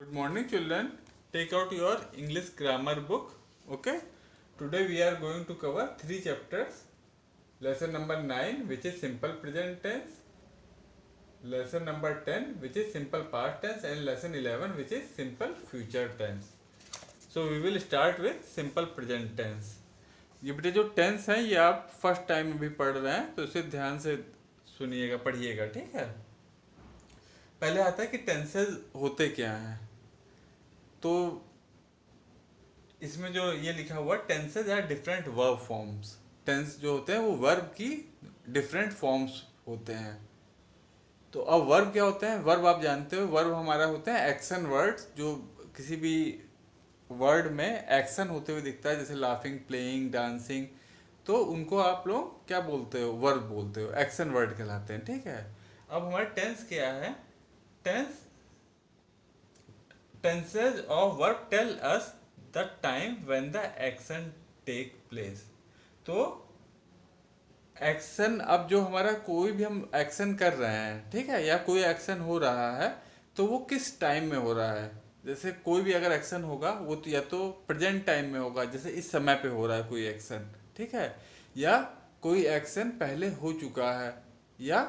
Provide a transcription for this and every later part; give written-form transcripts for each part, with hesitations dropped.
Good morning, children. Take out your English grammar book. Okay. Today we are going to cover three chapters. Lesson number 9, which is simple present tense. Lesson number 10, which is simple past tense, and lesson 11, which is simple future tense. So we will start with simple present tense. ये बेटे जो tense है ये आप first time में भी पढ़ रहे हैं तो इसे ध्यान से सुनिएगा, पढ़िएगा, ठीक है। पहले आता है कि टेंसेज होते क्या हैं। तो इसमें जो ये लिखा हुआ tenses are different verb forms. Tense जो होते हैं वो वर्ब की डिफरेंट फॉर्म्स होते हैं। तो अब वर्ब क्या होते हैं? वर्ब आप जानते हो, वर्ब हमारा होते हैं एक्शन वर्ड्स, जो किसी भी वर्ड में एक्शन होते हुए दिखता है, जैसे लाफिंग, प्लेइंग, डांसिंग। तो उनको आप लोग क्या बोलते हो? वर्ब बोलते हो, एक्शन वर्ड कहलाते हैं, ठीक है। अब हमारा टेंस क्या है? Tense tenses of verb tell us the time when the action take place. तो एक्शन, अब जो हमारा कोई भी हम एक्शन कर रहे हैं, ठीक है, या कोई एक्शन हो रहा है तो वो किस टाइम में हो रहा है। जैसे कोई भी अगर एक्शन होगा वो तो या तो प्रेजेंट टाइम में होगा, जैसे इस समय पे हो रहा है कोई एक्शन, ठीक है, या कोई एक्शन पहले हो चुका है, या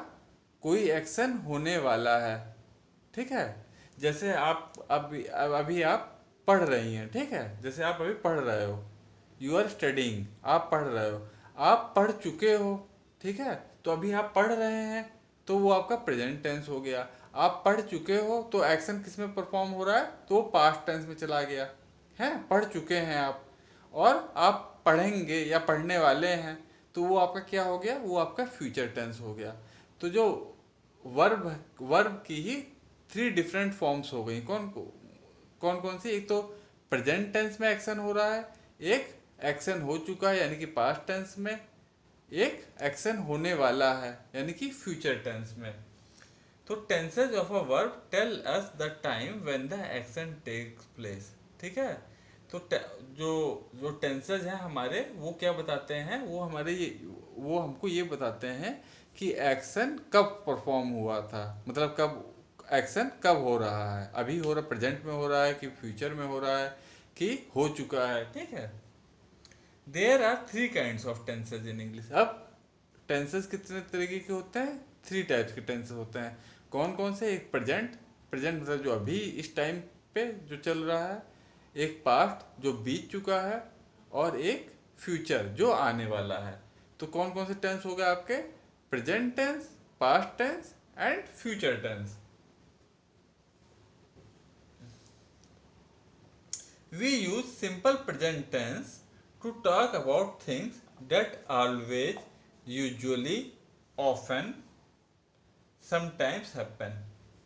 कोई एक्शन होने वाला है, ठीक है। जैसे आप अभी आप पढ़ रही हैं, ठीक है, जैसे आप अभी पढ़ रहे हो, यू आर स्टडिंग, आप पढ़ रहे हो, आप पढ़ चुके हो, ठीक है। तो अभी आप पढ़ रहे हैं तो वो आपका प्रेजेंट टेंस हो गया। आप पढ़ चुके हो तो एक्शन किस में परफॉर्म हो रहा है? तो वो पास्ट टेंस में चला गया है, पढ़ चुके हैं आप। और आप पढ़ेंगे या पढ़ने वाले हैं तो वो आपका क्या हो गया? वो आपका फ्यूचर टेंस हो गया। तो जो वर्ब वर्ब की ही थ्री डिफरेंट फॉर्म्स हो गई। कौन कौन सी? एक तो प्रेजेंट टेंस में एक्शन हो रहा है, एक एक्शन हो चुका है यानी कि पास्ट टेंस में, एक एक्शन होने वाला है यानी कि फ्यूचर टेंस में। तो tenses of a verb tell us the time when the action takes place, ठीक है। तो जो जो टेंसेज हैं हमारे, वो क्या बताते हैं? वो हमको ये बताते हैं कि एक्शन कब परफॉर्म हुआ था, मतलब कब एक्शन कब हो रहा है, अभी हो रहा, प्रेजेंट में हो रहा है कि फ्यूचर में हो रहा है कि हो चुका है, ठीक है। There are three kinds of tenses in English. अब टेंसेज कितने तरीके के होते हैं? थ्री टाइप्स के टेंसेज होते हैं। कौन कौन से? एक प्रेजेंट, प्रेजेंट मतलब जो अभी इस टाइम पे जो चल रहा है, एक पास्ट जो बीत चुका है, और एक फ्यूचर जो आने वाला है। तो कौन कौन से टेंस हो गए आपके? Present tense, past tense and future tense. We use simple present tense to talk about things that always, usually, often, sometimes happen।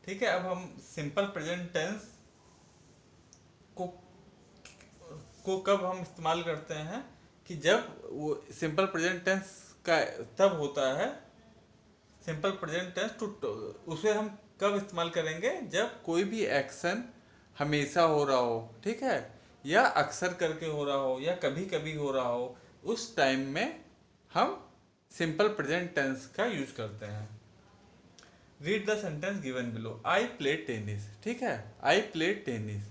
ठीक है। अब हम सिंपल प्रेजेंट टेंस को को कब हम इस्तेमाल करते हैं? कि जब वो सिंपल प्रेजेंट टेंस का तब होता है, सिंपल प्रेजेंट टेंस टू, उसे हम कब इस्तेमाल करेंगे? जब कोई भी एक्शन हमेशा हो रहा हो, ठीक है, या अक्सर करके हो रहा हो, या कभी कभी हो रहा हो, उस टाइम में हम सिंपल प्रेजेंट टेंस का यूज करते हैं। Read the sentence given below. I play tennis, ठीक है, आई प्ले टेनिस।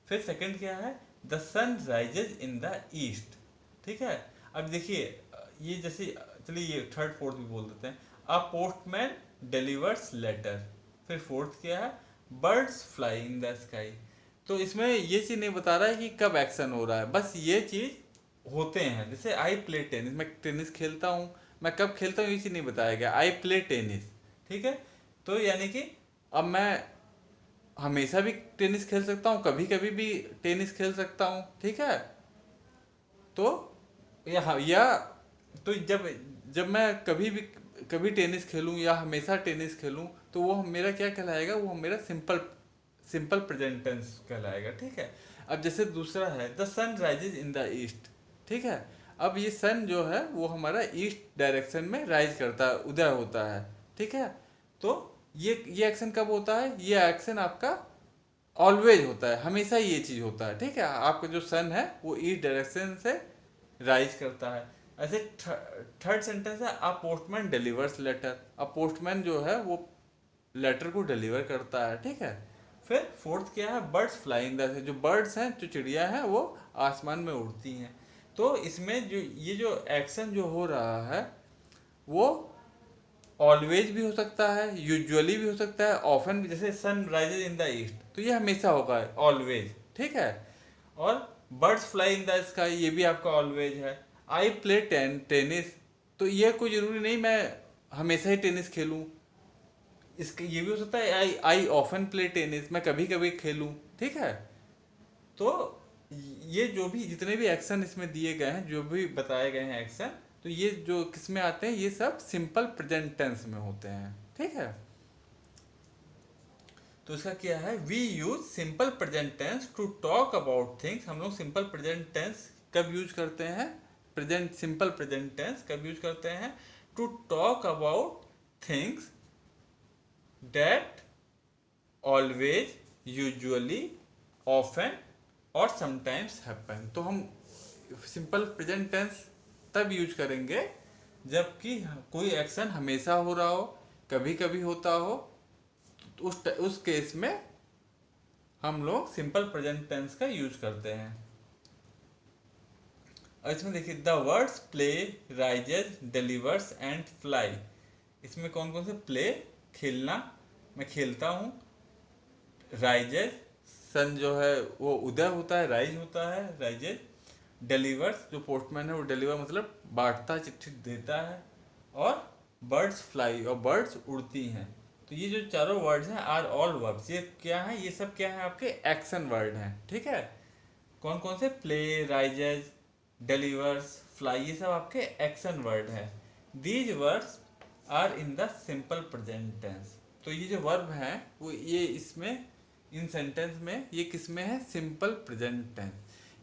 फिर सेकंड क्या है? The sun rises in the east, ठीक है। अब देखिए, ये जैसे, चलिए ये थर्ड फोर्थ भी बोल देते हैं। A postman delivers letter. फिर फोर्थ क्या है? Birds fly in the sky. तो इसमें ये चीज़ नहीं बता रहा है कि कब एक्शन हो रहा है, बस ये चीज़ होते हैं। जैसे आई प्ले टेनिस, मैं टेनिस खेलता हूँ, मैं कब खेलता हूँ ये चीज़ नहीं बताया गया, आई प्ले टेनिस, ठीक है। तो यानी कि अब मैं हमेशा भी टेनिस खेल सकता हूँ, कभी कभी भी टेनिस खेल सकता हूँ, ठीक है। तो या तो जब जब मैं कभी टेनिस खेलूँ या हमेशा टेनिस खेलूँ तो वो मेरा क्या कहलाएगा? वो मेरा सिंपल प्रेजेंट टेंस कहलाएगा, ठीक है। अब जैसे दूसरा है the sun rises in the east, ठीक है। अब ये सन जो है वो हमारा ईस्ट डायरेक्शन में राइज करता है, उदय होता है, ठीक है। तो ये एक्शन कब होता है? ये एक्शन आपका ऑलवेज होता है, हमेशा ये चीज होता है, ठीक है। आपका जो सन है वो ईस्ट डायरेक्शन से राइज करता है। ऐसे थर्ड सेंटेंस है a postman delivers letter. A postman जो है वो लेटर को डिलीवर करता है, ठीक है। फिर फोर्थ क्या है, बर्ड्स फ्लाई इन द, जो बर्ड्स हैं, जो चिड़िया हैं, वो आसमान में उड़ती हैं। तो इसमें जो ये जो एक्शन जो हो रहा है वो ऑलवेज भी हो सकता है, यूजुअली भी हो सकता है, ऑफन भी, जैसे sun rises in the east तो ये हमेशा होगा ऑलवेज, ठीक है। और birds fly in the sky ये भी आपका ऑलवेज है। आई प्ले टेनिस तो ये कोई जरूरी नहीं मैं हमेशा ही टेनिस खेलूं, इसके ये भी हो सकता है आई आई ऑफन प्ले टेनिस, मैं कभी कभी खेलूं, ठीक है। तो ये जो भी जितने भी एक्शन इसमें दिए गए हैं, जो भी बताए गए हैं एक्शन, तो ये जो किस में आते हैं, ये सब सिंपल प्रेजेंट टेंस में होते हैं, ठीक है। तो इसका क्या है, we use simple present tense to talk about things. हम लोग सिंपल प्रेजेंट टेंस कब यूज करते हैं, प्रेजेंट सिंपल प्रेजेंट टेंस कब यूज करते हैं, to talk about things that always, usually, often और समटाइम्स हैपन। तो हम सिंपल प्रेजेंट टेंस तब यूज करेंगे जबकि कोई एक्शन हमेशा हो रहा हो, कभी कभी होता हो, तो उस केस में हम लोग सिंपल प्रेजेंट टेंस का यूज करते हैं। और इसमें देखिए the words play, rises, delivers and fly, इसमें कौन कौन से, प्ले खेलना, मैं खेलता हूँ, राइजेज सन जो है वो उदय होता है, राइज होता है, राइजेज, डिलीवर्स जो पोस्टमैन है वो डिलीवर मतलब बांटता, चिट्ठी देता है, और बर्ड्स फ्लाई और बर्ड्स उड़ती हैं। तो ये जो चारों वर्ड्स हैं आर ऑल वर्ब्स, ये क्या है, ये सब क्या है, आपके एक्शन वर्ड हैं, ठीक है। कौन कौन से, प्ले, राइजेज, डिलीवर्स, फ्लाई, ये सब आपके एक्शन वर्ड हैं। These words are in the simple present tense. तो ये जो वर्ब हैं वो ये इसमें इन सेंटेंस में ये किस में है, सिंपल प्रेजेंट टेंस।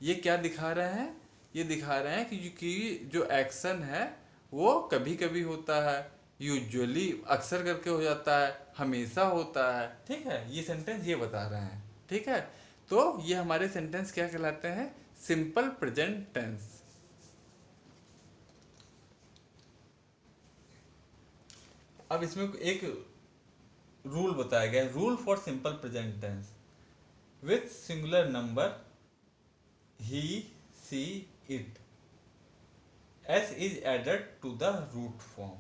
ये क्या दिखा रहे हैं, ये दिखा रहे हैं कि जो एक्शन है वो कभी कभी होता है, यूजुअली अक्सर करके हो जाता है, हमेशा होता है, ठीक है। ये सेंटेंस ये बता रहे हैं, ठीक है। तो ये हमारे सेंटेंस क्या कहलाते हैं, सिंपल प्रेजेंट टेंस। अब इसमें एक रूल बताया गया है, rule for simple present tense. With singular number he, she, it, s is added to the root form.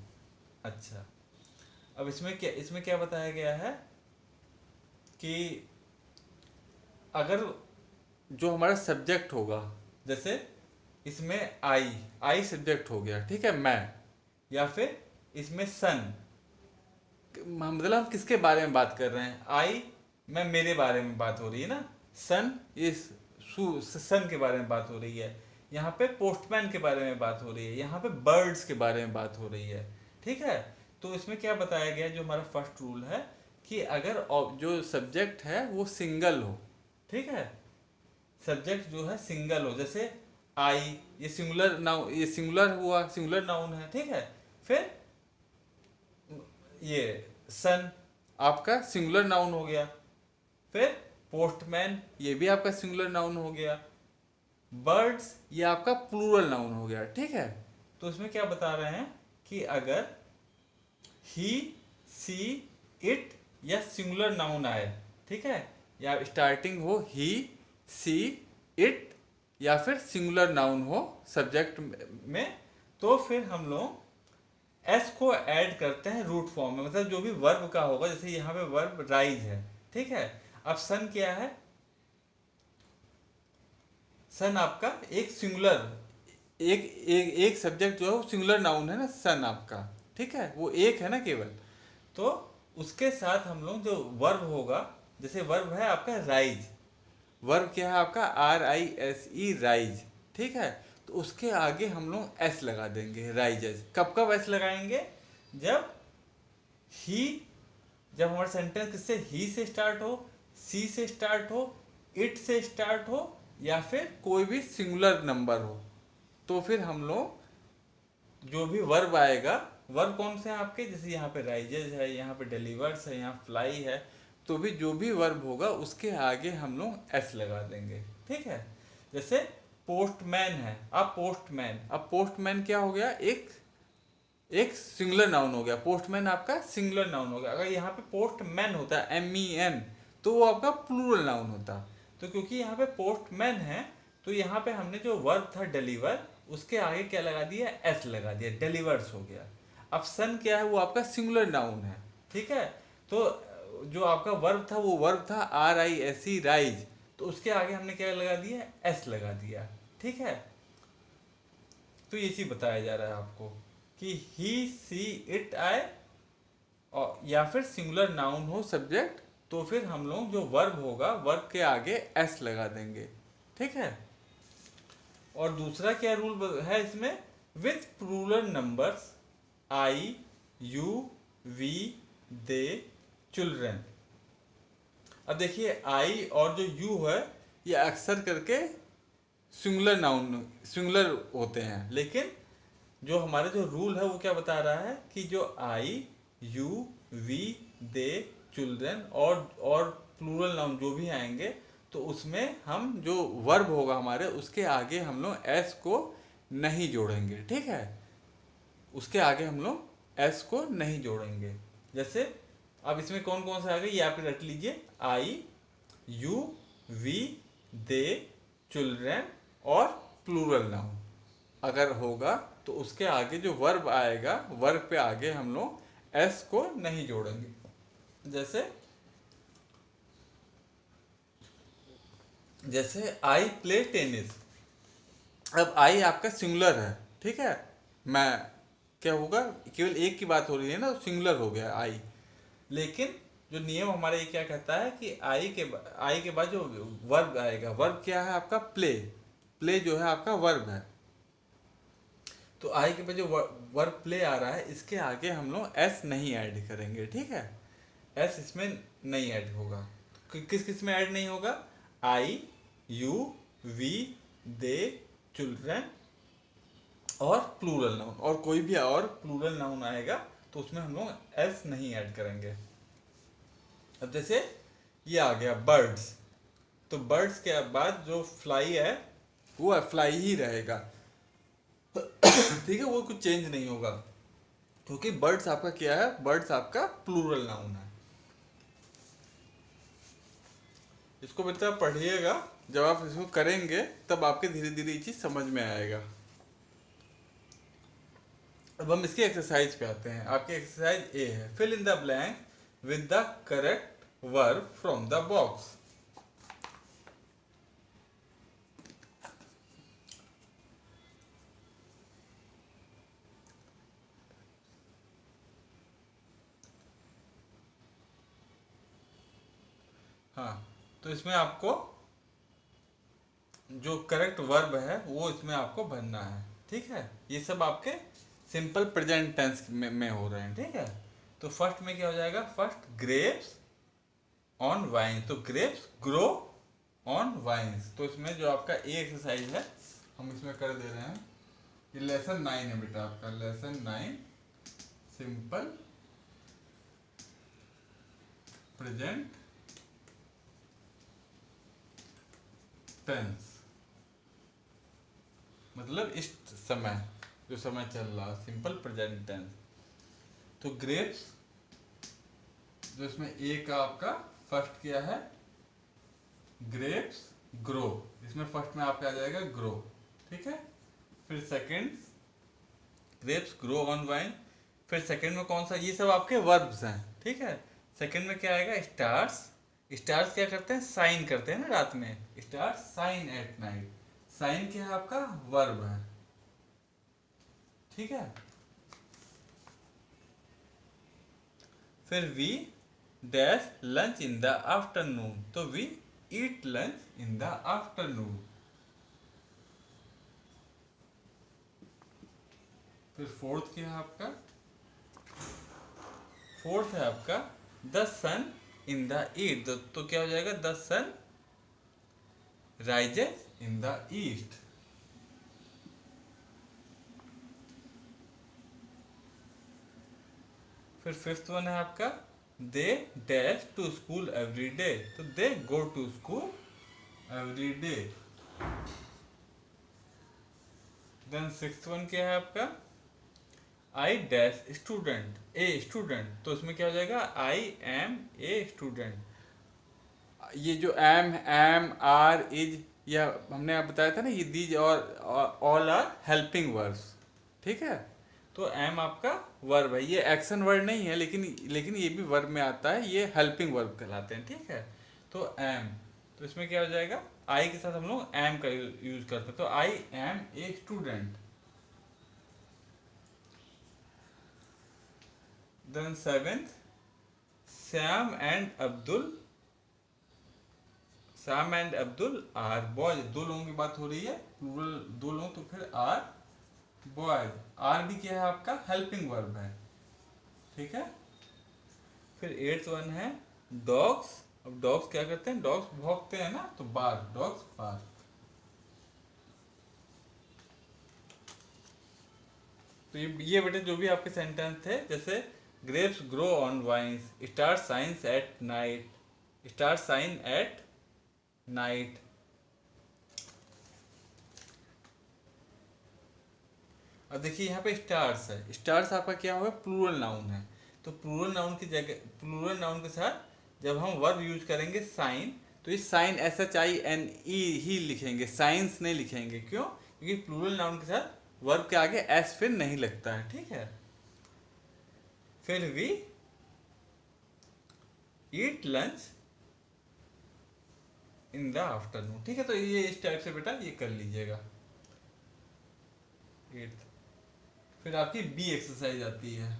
अच्छा, अब इसमें क्या बताया गया है कि अगर जो हमारा सब्जेक्ट होगा, जैसे इसमें आई सब्जेक्ट हो गया, ठीक है, मैं, या फिर इसमें सन, मतलब हम किसके बारे में बात कर रहे हैं, आई, मैं, मेरे बारे में बात हो रही है ना, सन इस सन के बारे में बात हो रही है, यहाँ पे पोस्टमैन के बारे में बात हो रही है, यहाँ पे बर्ड्स के बारे में बात हो रही है, ठीक है। तो इसमें क्या बताया गया, जो हमारा फर्स्ट रूल है कि अगर जो सब्जेक्ट है वो सिंगल हो, ठीक है, सब्जेक्ट जो है सिंगल हो, जैसे आई, ये सिंगुलर नाउन, ये सिंगुलर हुआ, सिंगुलर नाउन है, ठीक है। फिर ये सन आपका सिंगुलर नाउन हो गया, फिर पोस्टमैन ये भी आपका सिंगुलर नाउन हो गया, बर्ड्स ये आपका प्लूरल नाउन हो गया, ठीक है। तो इसमें क्या बता रहे हैं कि अगर ही, सी, इट या सिंगुलर नाउन आए, ठीक है, या स्टार्टिंग हो ही, सी, इट या फिर सिंगुलर नाउन हो सब्जेक्ट में, तो फिर हम लोग एस को ऐड करते हैं रूट फॉर्म में, मतलब जो भी वर्ब का होगा, जैसे यहाँ पे वर्ब राइज है, ठीक है। अब सन क्या है, सन आपका एक सिंगुलर, एक सब्जेक्ट जो है वो सिंगुलर नाउन है ना, सन आपका, ठीक है, वो एक है ना केवल। तो उसके साथ हम लोग जो वर्ब होगा, जैसे वर्ब है आपका राइज, वर्ब क्या है आपका RISE, राइज, ठीक है। तो उसके आगे हम लोग एस लगा देंगे, राइजेस। कब कब एस लगाएंगे, जब ही, जब हमारा सेंटेंस किससे, ही से स्टार्ट हो, सी से स्टार्ट हो, इट से स्टार्ट हो, या फिर कोई भी सिंगुलर नंबर हो, तो फिर हम लोग जो भी वर्ब आएगा, वर्ब कौन से हैं आपके, जैसे यहाँ पे राइजेज है, यहाँ पे डिलीवर्स है, यहाँ फ्लाई है, तो भी जो भी वर्ब होगा उसके आगे हम लोग एस लगा देंगे, ठीक है। जैसे पोस्टमैन है, अब पोस्टमैन क्या हो गया, एक सिंगुलर नाउन हो गया, पोस्टमैन आपका सिंगुलर नाउन हो गया। अगर यहाँ पे पोस्टमैन होता है MEN, तो वो आपका प्लूरल नाउन होता। तो क्योंकि यहाँ पे पोस्टमैन है, तो यहाँ पे हमने जो वर्ब था डिलीवर, उसके आगे क्या लगा दिया, एस लगा दिया, डिलीवर्स हो गया। अब सन क्या है, वो आपका सिंगुलर नाउन है, ठीक है। तो जो आपका वर्ब था वो वर्ब था RISE, राइज, तो उसके आगे हमने क्या लगा दिया, एस लगा दिया, ठीक है। तो ये चीज बताया जा रहा है आपको कि ही सी इट आई, और या फिर सिंगुलर नाउन हो सब्जेक्ट, तो फिर हम लोग जो वर्ब होगा वर्ब के आगे एस लगा देंगे, ठीक है। और दूसरा क्या रूल है इसमें, with plural numbers I, you, we, they, children. अब देखिए आई और जो यू है ये अक्सर करके सिंगुलर नाउन सिंगुलर होते हैं, लेकिन जो हमारा जो रूल है वो क्या बता रहा है कि जो आई, यू, वी, दे, चिल्ड्रन और प्लूरल नाउन जो भी आएंगे, तो उसमें हम जो वर्ब होगा हमारे उसके आगे हम लोग एस को नहीं जोड़ेंगे, ठीक है। उसके आगे हम लोग एस को नहीं जोड़ेंगे। जैसे अब इसमें कौन कौन से आ गए ये आप रट लीजिए, आई, यू, वी, दे, चिल्ड्रन और प्लूरल नाउन अगर होगा तो उसके आगे जो वर्ब आएगा वर्ब पे आगे हम लोग एस को नहीं जोड़ेंगे। जैसे आई प्ले टेनिस, अब आई आपका सिंगुलर है, ठीक है। मैं क्या होगा, केवल एक की बात हो रही है ना, सिंगुलर हो गया आई। लेकिन जो नियम हमारा ये क्या कहता है कि आई के बाद जो वर्ब आएगा, वर्ब क्या है आपका, प्ले। प्ले जो है आपका वर्ब है, तो आई के बाद जो वर्ब प्ले आ रहा है इसके आगे हम लोग एस नहीं ऐड करेंगे, ठीक है। एस इसमें नहीं ऐड होगा। किस किस में ऐड नहीं होगा, आई, यू, वी, दे, चिल्ड्रन और प्लूरल नाउन, और कोई भी और प्लूरल नाउन आएगा तो उसमें हम लोग एस नहीं ऐड करेंगे। अब जैसे ये आ गया बर्ड्स, तो बर्ड्स के बाद जो फ्लाई है वो फ्लाई ही रहेगा, ठीक है, वो कुछ चेंज नहीं होगा, क्योंकि बर्ड्स आपका क्या है, बर्ड्स आपका प्लूरल नाउन है। इसको बेटा पढ़िएगा, जब आप इसको करेंगे तब आपके धीरे धीरे ये चीज समझ में आएगा। अब हम इसकी एक्सरसाइज पे आते हैं। आपकी एक्सरसाइज ए है, fill in the blank with the correct verb from the box. हाँ, तो इसमें आपको जो करेक्ट वर्ब है वो इसमें आपको भरना है, ठीक है। ये सब आपके सिंपल प्रेजेंट टेंस में हो रहे हैं, ठीक है। तो फर्स्ट में क्या हो जाएगा, फर्स्ट ग्रेप्स ऑन वाइन, तो ग्रेप्स ग्रो ऑन वाइन्स। तो इसमें जो आपका ए एक्सरसाइज है हम इसमें कर दे रहे हैं। ये लेसन 9 है बेटा आपका, लेसन 9 सिंपल प्रेजेंट टेंस, मतलब इस समय जो समय चल रहा, सिंपल प्रेजेंट टेंस। तो ग्रेप्स जो इसमें ए का आपका फर्स्ट क्या है, ग्रेप्स ग्रो, इसमें फर्स्ट में आपका आ जाएगा ग्रो, ठीक है। फिर second grapes grow on wine, फिर सेकंड में कौन सा, ये सब आपके वर्ब्स हैं, ठीक है। सेकंड में क्या आएगा, स्टार्स। स्टार्स क्या करते हैं, साइन करते हैं ना रात में, stars shine at night. Shine क्या है आपका, वर्ब है, ठीक है। फिर we dash lunch in the afternoon, तो we eat lunch in the afternoon. फिर फोर्थ क्या है आपका, फोर्थ है आपका the sun in the east, तो क्या हो जाएगा, the sun rises in the east. फिर फिफ्थ वन है आपका they dash to school every day, तो they go to school every day. Then sixth one क्या है आपका, I dash student a student, तो इसमें क्या हो जाएगा, आई एम ए स्टूडेंट। ये जो एम आर इज, या हमने आप बताया था ना, ये दीज और ऑल आर हेल्पिंग वर्ब्स, ठीक है। तो एम आपका वर्ब है, ये एक्शन वर्ड नहीं है, लेकिन ये भी वर्ब में आता है, ये हेल्पिंग वर्ब कहलाते हैं, ठीक है। तो एम, तो इसमें क्या हो जाएगा, आई के साथ हम लोग एम का यूज करते हैं, तो I am a student. Then seventh, Shyam and Abdul, Shyam and Abdul are boys, दो लोगों की बात हो रही है, प्लूरल दो लोग, तो फिर आर बॉयज। आर भी क्या है आपका, हेल्पिंग वर्ब है, ठीक है। फिर एट्थ वन है डॉग्स। अब डॉग्स क्या करते हैं, डॉग्स भौंकते हैं ना, तो बार, डॉग्स बार। तो ये बेटे जो भी आपके सेंटेंस थे, जैसे grapes grow on vines, star shines at night, star shine at night. अब देखिए यहाँ पे स्टार्स है, स्टार्स आपका क्या होगा, प्लूरल नाउन है। तो प्लूरल नाउन की जगह, प्लूरल नाउन के साथ जब हम वर्ब यूज करेंगे साइन, तो इस साइन SHINE ही लिखेंगे, साइंस नहीं लिखेंगे। क्यों? क्योंकि प्लूरल नाउन के साथ वर्ब के आगे एस फिर नहीं लगता है, ठीक है। फिर we eat lunch in the afternoon, ठीक है। तो ये इस टाइप से बेटा ये कर लीजिएगा। फिर आपकी बी एक्सरसाइज आती है।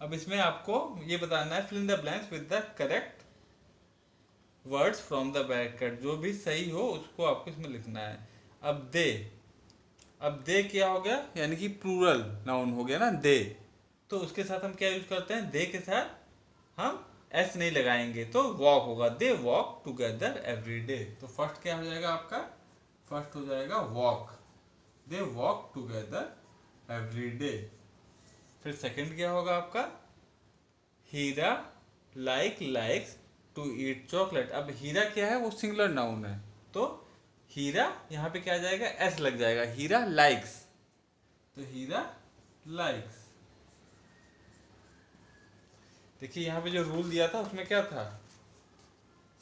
अब इसमें आपको ये बताना है, fill in the blanks with the correct words from the bracket, जो भी सही हो उसको आपको इसमें लिखना है। अब दे, अब दे क्या हो गया, यानी कि प्लूरल नाउन हो गया ना दे, तो उसके साथ हम क्या यूज करते हैं, दे के साथ हम एस नहीं लगाएंगे, तो वॉक होगा, they walk together every day. तो फर्स्ट क्या हो जाएगा आपका, फर्स्ट हो जाएगा walk, they walk together every day. फिर सेकंड क्या होगा आपका, हीरा लाइक्स टू ईट चॉकलेट। अब हीरा क्या है, वो सिंगुलर नाउन है, तो हीरा यहाँ पे क्या आ जाएगा, एस लग जाएगा, हीरा लाइक्स, तो हीरा लाइक्स। देखिए यहाँ पे जो रूल दिया था उसमें क्या था,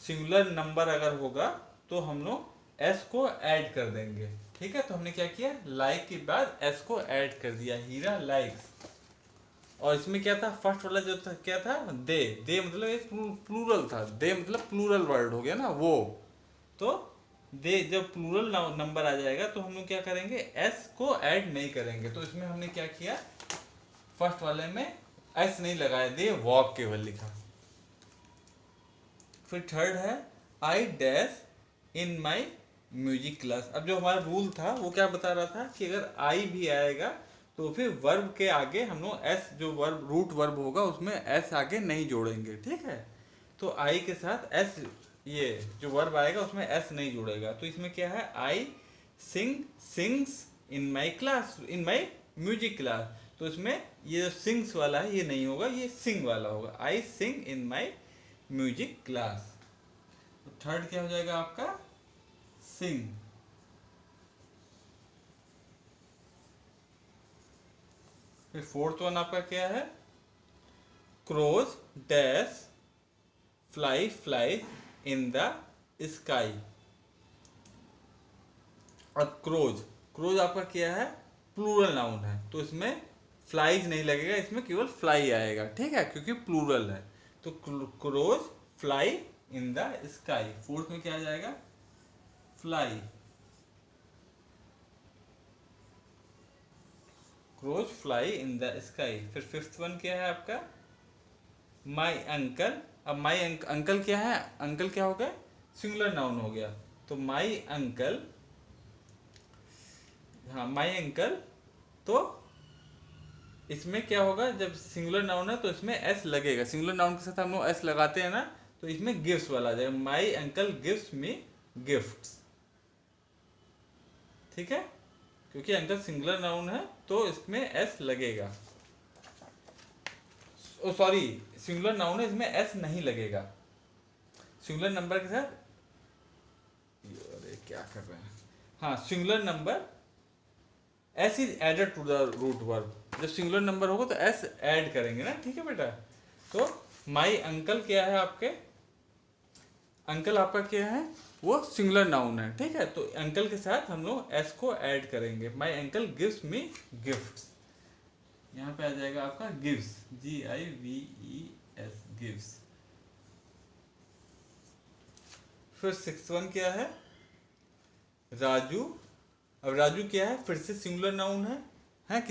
सिंगुलर नंबर अगर होगा तो हम लोग एस को ऐड कर देंगे, ठीक है। तो हमने क्या किया, लाइक के बाद एस को ऐड कर दिया, हीरा लाइक्स। और इसमें क्या था, फर्स्ट वाला जो था क्या था, दे, दे मतलब एक प्लूरल था, दे मतलब प्लूरल वर्ड हो गया ना वो। तो दे जब प्लूरल नंबर आ जाएगा तो हम लोग क्या करेंगे, एस को ऐड नहीं करेंगे। तो इसमें हमने क्या किया, फर्स्ट वाले में एस नहीं लगाया, दे वॉक केवल लिखा। फिर थर्ड है I dash in my music class. अब जो हमारा रूल था वो क्या बता रहा था कि अगर आई भी आएगा तो फिर वर्ब के आगे हम लोग एस, जो वर्ब रूट वर्ब होगा उसमें एस आगे नहीं जोड़ेंगे, ठीक है। तो आई के साथ एस, ये जो वर्ब आएगा उसमें एस नहीं जोड़ेगा। तो इसमें क्या है, I sings in my class, in my music class, तो इसमें ये जो सिंग्स वाला है ये नहीं होगा, ये सिंग वाला होगा, आई सिंग इन माई म्यूजिक क्लास। तो थर्ड क्या हो जाएगा आपका, सिंग। फिर फोर्थ वन आपका क्या है, crows dash fly in the sky. अब क्रोज, क्रोज आपका क्या है, प्लूरल नाउन है, तो इसमें फ्लाइज नहीं लगेगा, इसमें केवल फ्लाई आएगा, ठीक है, क्योंकि प्लूरल है। तो crows fly in the sky, fourth में क्या आ जाएगा, fly, crows fly in the sky. फिर फिफ्थ वन क्या है आपका, माई अंकल। अब माई अंकल क्या है, अंकल क्या हो गया, सिंगुलर नाउन हो गया, तो माई अंकल, हाँ माई अंकल। तो इसमें क्या होगा, जब सिंगुलर नाउन है तो इसमें एस लगेगा, सिंगुलर नाउन के साथ हम लोग एस लगाते हैं ना, तो इसमें गिफ्ट्स वाला आ जाएगा, my uncle gives me gifts, ठीक है, क्योंकि अंकल सिंगुलर नाउन है तो इसमें एस लगेगा। ओ सॉरी, सिंगुलर नाउन है, इसमें एस नहीं लगेगा, सिंगुलर नंबर के साथ, अरे क्या कर रहे हैं, हाँ singular number s is added to the root verb, जब सिंगुलर नंबर होगा तो एस ऐड करेंगे ना, ठीक है बेटा। तो माई अंकल क्या है आपके, अंकल आपका क्या है, वो सिंगुलर नाउन है, ठीक है। तो अंकल के साथ हम लोग एस को ऐड करेंगे। My uncle gives me gift, यहाँ पे आ जाएगा आपका गिव्स, GIVES, गिव्स। फिर 6th क्या है, राजू। अब राजू क्या है, फिर से सिंगुलर नाउन है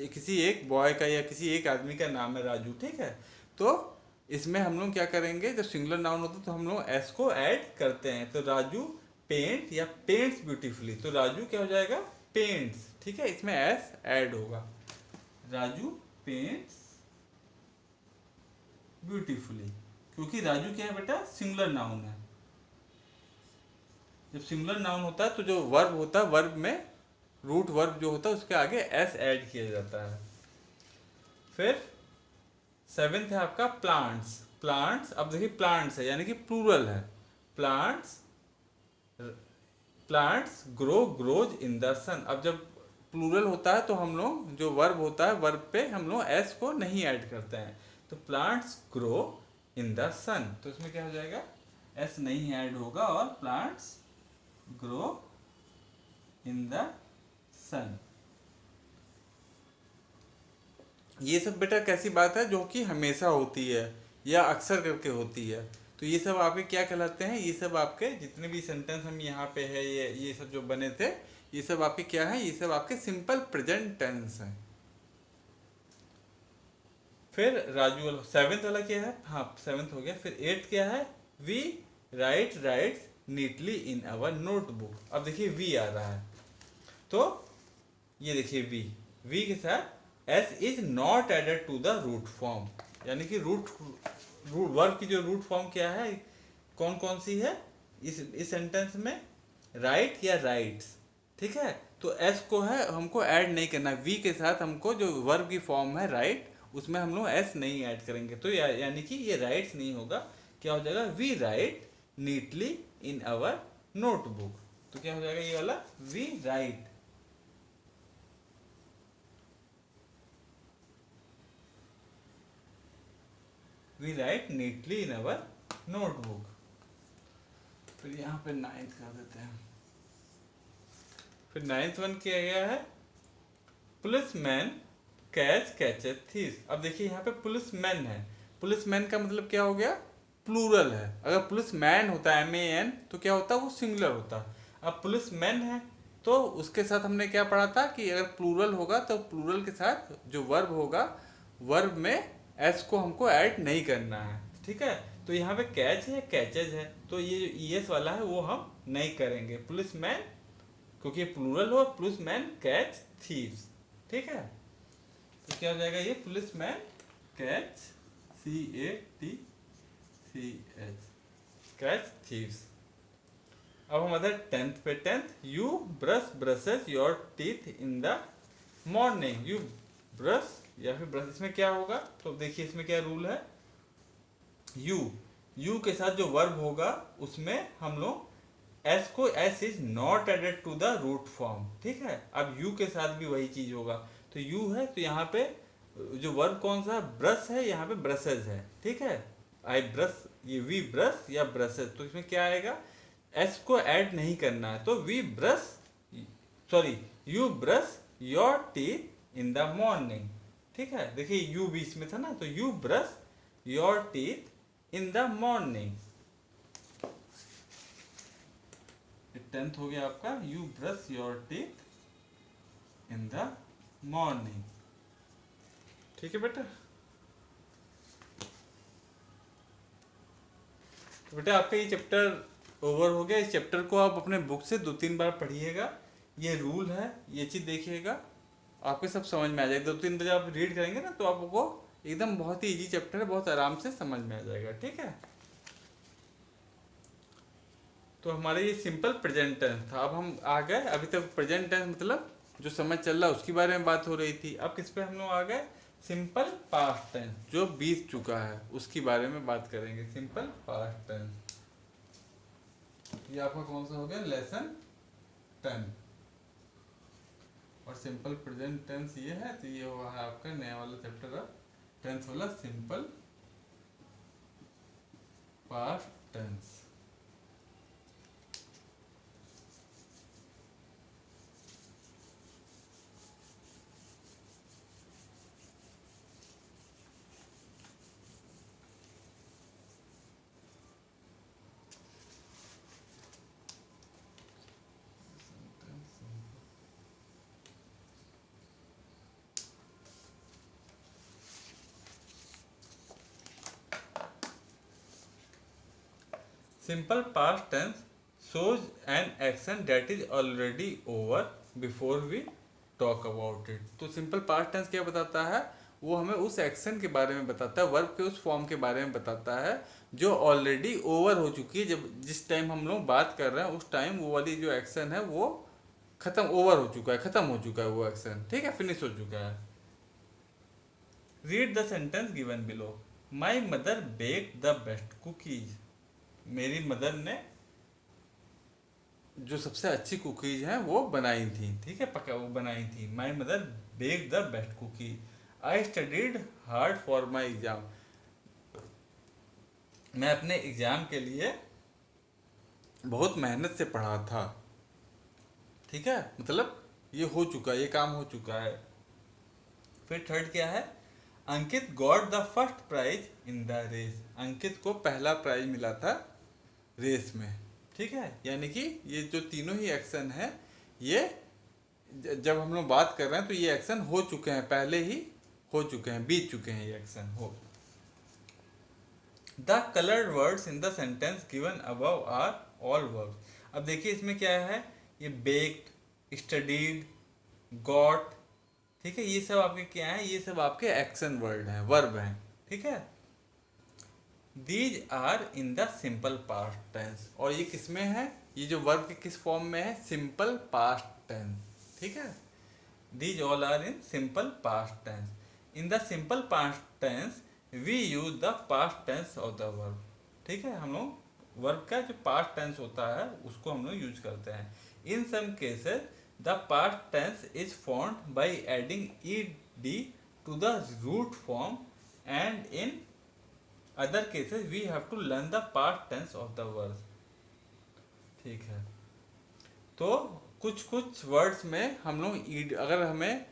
किसी एक बॉय का या किसी एक आदमी का नाम है राजू, ठीक है। तो इसमें हम लोग क्या करेंगे, जब सिंगुलर नाउन होता है तो हम लोग एस को ऐड करते हैं। तो राजू पेंट या पेंट्स ब्यूटीफुली, तो राजू क्या हो जाएगा, पेंट्स, ठीक है, इसमें एस ऐड होगा। राजू पेंट्स ब्यूटीफुली, क्योंकि राजू क्या है बेटा, सिंगुलर नाउन है। जब सिंगुलर नाउन होता है तो जो वर्ब होता है, वर्ब में रूट वर्ब जो होता है उसके आगे एस ऐड किया जाता है। फिर 7th है आपका प्लांट्स। प्लांट्स, अब देखिए प्लांट्स है यानी कि प्लूरल है। Plants, plants grow grows in the sun. अब जब प्लूरल होता है तो हम लोग जो वर्ब होता है, वर्ब पे हम लोग एस को नहीं ऐड करते हैं। तो प्लांट्स ग्रो इन द सन, तो इसमें क्या हो जाएगा, एस नहीं ऐड होगा और प्लांट्स ग्रो इन द सन। ये सब बेटा कैसी बात है, जो कि हमेशा होती है या अक्सर करके होती है। तो ये सब आपके क्या कहलाते हैं, ये सब आपके जितने भी सेंटेंस हम यहाँ पे है, ये सब जो बने थे, ये सब आपके क्या है, ये सब आपके सिंपल प्रेजेंट टेंस हैं। फिर राजू वाला 7th वाला क्या है, हाँ 7th हो गया। फिर 8th क्या है, we writes neatly in our notebook. अब देखिए वी आ रहा है, तो ये देखिए वी के साथ s is not added to the root form, यानी कि रूट वर्ब की जो रूट फॉर्म क्या है, कौन कौन सी है इस सेंटेंस में, राइट या राइट्स, ठीक है। तो एस को है हमको ऐड नहीं करना, वी के साथ हमको जो वर्ब की फॉर्म है राइट, उसमें हम लोग एस नहीं ऐड करेंगे। तो यानी कि ये राइट्स नहीं होगा, क्या हो जाएगा, we write neatly in our notebook. तो क्या हो जाएगा ये वाला, we write, we write neatly in our notebook. फिर यहाँ पे 9th कर देते हैं। फिर 9th वन किया गया है, पुलिसमैन कैचेस थीव्स। अब देखिए यहाँ पे पुलिसमैन है, पुलिसमैन का मतलब क्या हो गया, प्लूरल है। अगर पुलिसमैन होता है MAN तो क्या होता है, वो सिंगुलर होता। अब पुलिसमैन है तो उसके साथ हमने क्या पढ़ा था कि अगर प्लूरल होगा तो प्लूरल के साथ जो वर्ब होगा, वर्ब में एस को हमको ऐड नहीं करना है, ठीक है। तो यहाँ पे कैच है, कैचेज है, तो ये जो ES वाला है वो हम नहीं करेंगे। पुलिसमैन क्योंकि प्लूरल हो, पुलिसमैन कैच थीव्स, ठीक है। तो क्या हो जाएगा ये, policeman catch CATCH, catch thieves. अब हम आते हैं 10th पे। 10th, you brushes your teeth in the morning. You brush या फिर ब्रश, इसमें क्या होगा, तो देखिए इसमें क्या रूल है, यू के साथ जो वर्ब होगा उसमें हम लोग एस को, s is not added to the root form, ठीक है। अब यू के साथ भी वही चीज होगा, तो यू है तो यहाँ पे जो वर्ब कौन सा, ब्रश है, यहाँ पे ब्रशेज है, ठीक है। आई ब्रश, ये वी ब्रश या ब्रशेज, तो इसमें क्या आएगा, एस को ऐड नहीं करना है। तो we brush, sorry, you brush your teeth in the morning, ठीक है। देखिए यू भी इसमें था ना, तो you brush your teeth in the morning. 10th हो गया आपका, you brush your teeth in the morning, ठीक है बेटा। तो बेटा आपका ये चैप्टर ओवर हो गया। इस चैप्टर को आप अपने बुक से 2-3 बार पढ़िएगा, ये रूल है, ये चीज देखिएगा, आपको सब समझ में आ जाएगा। 2-3 बार आप रीड करेंगे ना तो आपको एकदम बहुत ही इजी चैप्टर है, बहुत आराम से समझ में आ जाएगा, ठीक है। तो हमारे ये सिंपल प्रेजेंट टेंस था। अब हम आ गए, अभी तक प्रेजेंट टेंस मतलब जो समझ चल रहा है उसके बारे में बात हो रही थी। अब किस पे हम लोग आ गए, सिंपल पास्ट टेंस, जो बीत चुका है उसके बारे में बात करेंगे। सिंपल पास्ट टेंस, ये आपका कौन सा हो गया, लेसन 10। और सिंपल प्रेजेंट टेंस ये है, तो ये हुआ है आपका नया वाला चैप्टर का टेंस वाला simple past tense. Simple past tense shows an action that is already over before we talk about it। तो सिंपल पास्ट टेंस क्या बताता है, वो हमें उस एक्शन के बारे में बताता है, वर्ब के उस फॉर्म के बारे में बताता है जो ऑलरेडी ओवर हो चुकी है। जब जिस टाइम हम लोग बात कर रहे हैं उस टाइम वो वाली जो एक्शन है वो खत्म, ओवर हो चुका है, खत्म हो चुका है वो एक्शन, ठीक है, फिनिश हो चुका है। Read the sentence given below. My mother bake the best cookies. मेरी मदर ने जो सबसे अच्छी कुकीज हैं वो बनाई थी, ठीक है, पका वो बनाई थी। My mother bake the best cookies. I studied hard for my exam. मैं अपने एग्जाम के लिए बहुत मेहनत से पढ़ा था, ठीक है, मतलब ये हो चुका है, ये काम हो चुका है। फिर थर्ड क्या है, Ankit got the first prize in the race. Ankit को पहला प्राइज मिला था रेस में, ठीक है। यानी कि ये जो तीनों ही एक्शन है ये जब हम लोग बात कर रहे हैं तो ये एक्शन हो चुके हैं, पहले ही हो चुके हैं, बीत चुके हैं ये एक्शन हो। The coloured words in the sentence given above are all verbs. अब देखिए इसमें क्या है, ये बेक्ड, स्टडीड, गॉट, ठीक है, ये सब आपके क्या है, ये सब आपके एक्शन वर्ड हैं, वर्ब हैं, ठीक है। These are in the simple past tense. और ये किस में है, ये जो वर्ब के किस फॉर्म में है, सिंपल पास्ट टेंस, ठीक है। These all are in simple past tense. In the simple past tense we use the past tense of the verb, ठीक है। हम लोग वर्ब का जो पास्ट टेंस होता है उसको हम लोग यूज करते हैं। In some cases the past tense is formed by adding ed to the root form and in other cases we have to learn the past tense of the word, ठीक है। तो कुछ कुछ वर्ड्स में हम लोग अगर हमें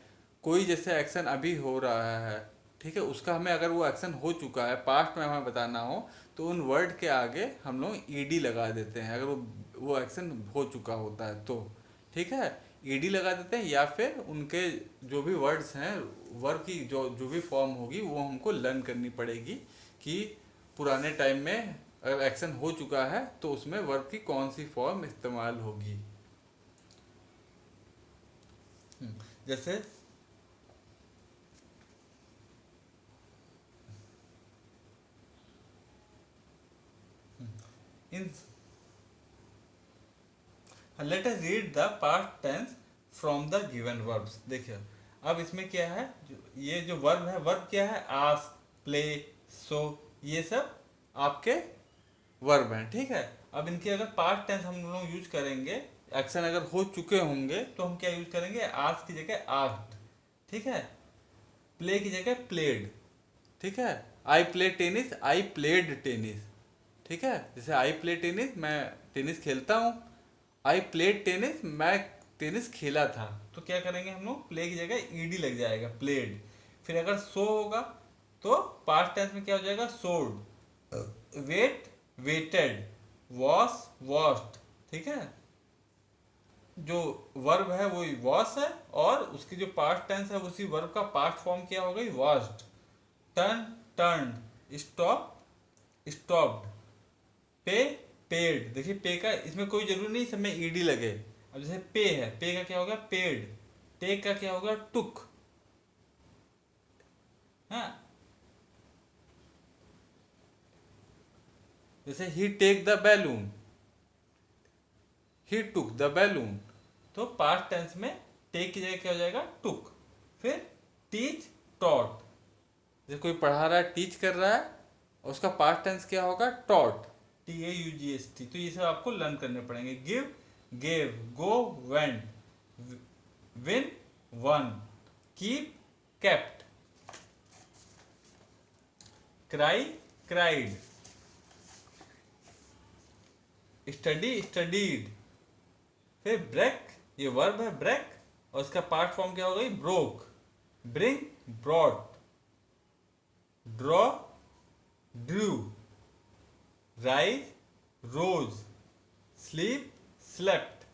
कोई जैसे एक्शन अभी हो रहा है, ठीक है, उसका हमें अगर वो एक्शन हो चुका है, पास्ट में हमें बताना हो तो उन वर्ड के आगे हम लोग ed लगा देते हैं, अगर वो एक्शन हो चुका होता है तो, ठीक है, ed लगा देते हैं। या फिर उनके जो भी वर्ड्स हैं, वर्ब की जो भी फॉर्म होगी वो हमको लर्न करनी पड़ेगी कि पुराने टाइम में अगर एक्शन हो चुका है तो उसमें वर्ब की कौन सी फॉर्म इस्तेमाल होगी। जैसे in let us read the past tense from the given verbs. देखिए अब इसमें क्या है, ये जो वर्ब है, वर्ब क्या है, आस्क, प्ले, सो, ये सब आपके वर्ब हैं, ठीक है। अब इनके अगर पास्ट टेंस हम लोग यूज करेंगे, एक्शन अगर हो चुके होंगे तो हम क्या यूज करेंगे, आस्क की जगह आस्क्ड, ठीक है, प्ले की जगह प्लेड, ठीक है। I play tennis, I played tennis, ठीक है। जैसे आई प्ले टेनिस, मैं टेनिस खेलता हूँ, आई प्लेड टेनिस, मैं टेनिस खेला था। तो क्या करेंगे हम लोग, प्ले की जगह ed लग जाएगा, प्लेड। फिर अगर सो होगा तो पास्ट टेंस में क्या हो जाएगा, सोड, वेट, वेटेड, वॉश, वॉश्ड, ठीक है। जो वर्ब है वो वॉश है और उसकी जो पास्ट टेंस है उसी वर्ब का पास्ट फॉर्म क्या हो गई, washed. Turn, turned, stop, stopped, पे, पेड। देखिए पे का इसमें कोई जरूरी नहीं सब में ed लगे। अब जैसे पे है, पे का क्या होगा, पेड, टेक का क्या होगा, टुक, हाँ। जैसे he take the balloon, he took the balloon. तो पास्ट टेंस में टेक की जगह क्या हो जाएगा, टुक। फिर टीच, टॉट। जैसे कोई पढ़ा रहा है, टीच कर रहा है, और उसका पास्ट टेंस क्या होगा, टॉट, TAUGST। तो ये सब आपको लर्न करने पड़ेंगे। Give, gave, go, went, win, won, keep kept, cry cried, study studied. फिर ब्रेक, ये वर्ब है ब्रेक, और इसका पार्ट फॉर्म क्या हो गई broke, bring brought, draw drew, rise rose, sleep slept,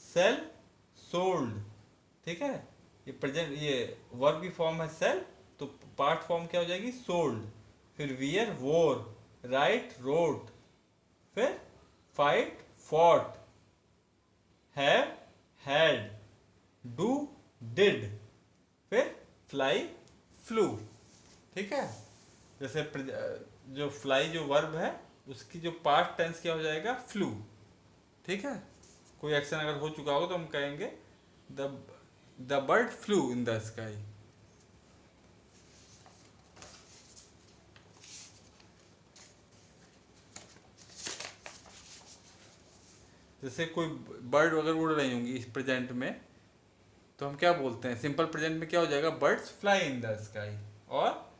sell sold. ठीक है, ये प्रेजेंट, ये वर्ब की फॉर्म है सेल, तो पार्ट फॉर्म क्या हो जाएगी सोल्ड। फिर वियर वोर, राइट रोट, फिर fight fought, have had, do did, फिर फ्लाई फ्लू। ठीक है, जैसे जो फ्लाई जो वर्ब है उसकी जो पास्ट टेंस क्या हो जाएगा फ्लू। ठीक है, कोई एक्शन अगर हो चुका हो तो हम कहेंगे the bird flu in the sky. जैसे कोई बर्ड अगर उड़ रही होंगी इस प्रेजेंट में, तो हम क्या बोलते हैं, सिंपल प्रेजेंट में क्या हो जाएगा birds fly in the sky, और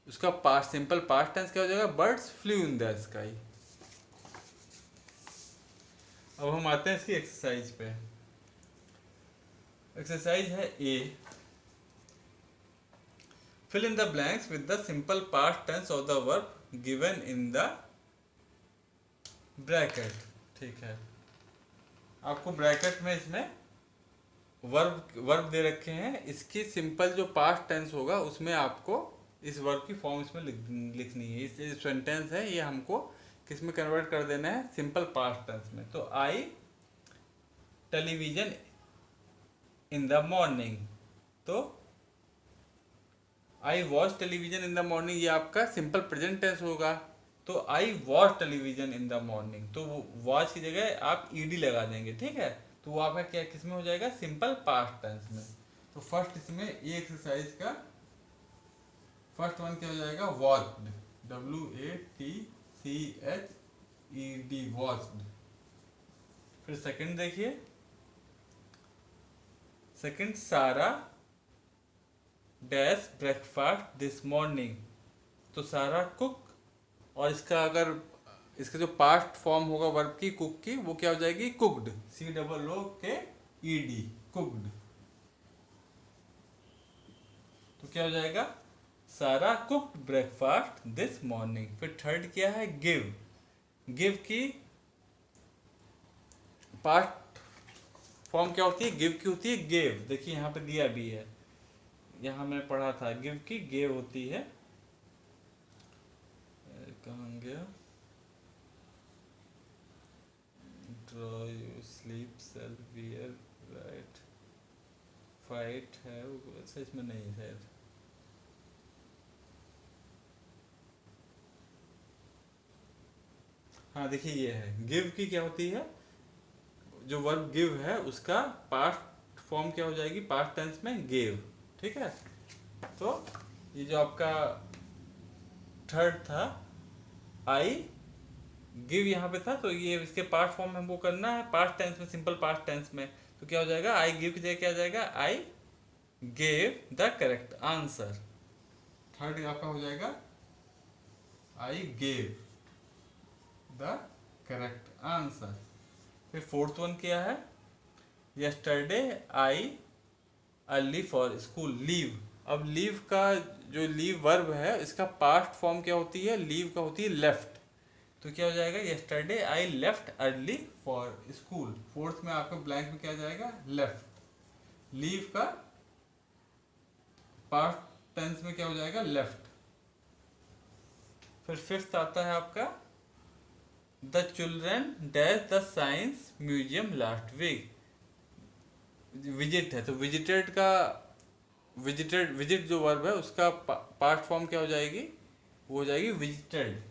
उसका पास्ट सिंपल पास्ट टेंस क्या हो जाएगा birds flew in the sky. अब हम आते हैं इसकी एक्सरसाइज पे। एक्सरसाइज है A, fill in the blanks with the simple past tense of the verb given in the bracket. ठीक है, आपको ब्रैकेट में इसमें वर्ब दे रखे हैं, इसकी सिंपल जो पास्ट टेंस होगा उसमें आपको इस वर्ब की फॉर्म इसमें लिखनी है। इस सेंटेंस है ये हमको किस में कन्वर्ट कर देना है सिंपल पास्ट टेंस में। तो आई टेलीविजन इन द मॉर्निंग, तो I watch television in the morning ये आपका सिंपल प्रेजेंट टेंस होगा। तो I watch television in the morning, तो वॉच की जगह आप ईडी लगा देंगे। ठीक है, तो वो आपका क्या किस में हो जाएगा सिंपल पास्ट टेंस में। तो फर्स्ट इसमें ये एक्सरसाइज का फर्स्ट वन क्या हो जाएगा वॉच्ड, WATCHED वॉच्ड। फिर सेकंड देखिए, सेकंड सारा डैश ब्रेकफास्ट दिस मॉर्निंग, तो सारा कुक, और इसका अगर इसका जो पास्ट फॉर्म होगा वर्ब की कुक की वो क्या हो जाएगी कुक्ड, COOKED कुक्ड। तो क्या हो जाएगा सारा कुक्ड ब्रेकफास्ट दिस मॉर्निंग। फिर थर्ड क्या है गिव, गिव की पास्ट फॉर्म क्या होती है गिव की होती है गेव। देखिए यहाँ पे दिया भी है, यहाँ मैं पढ़ा था गिव की गेव होती है। कहाँ गया, draw you sleep sell wear write fight है, अच्छा इसमें नहीं है शायद। हाँ देखिए ये है गिव की क्या होती है, जो वर्ब गिव है उसका पास्ट फॉर्म क्या हो जाएगी पास्ट टेंस में गेव। ठीक है, तो ये जो आपका थर्ड था आई गिव यहाँ पे था, तो ये इसके पास्ट फॉर्म में हमको करना है पास्ट टेंस में सिंपल पास्ट टेंस में। तो क्या हो जाएगा आई गिव की जगह क्या हो जाएगा I gave the correct answer. Third आपका हो जाएगा I gave the correct answer. फिर फोर्थ वन क्या है yesterday I early for school leave. अब लीव का जो लीव वर्ब है इसका पास्ट फॉर्म क्या होती है लीव का होती है लेफ्ट। तो क्या हो जाएगा yesterday I left early for school. Fourth में आपका ब्लैंक में क्या जाएगा लेफ्ट। लीव का पास्ट टेंस में क्या हो जाएगा लेफ्ट। फिर फिफ्थ आता है आपका the children dash the science museum last week. Visit है तो विजिटेड का विजिट जो वर्ब है उसका पास्ट फॉर्म क्या हो जाएगी वो हो जाएगी विजिटेड,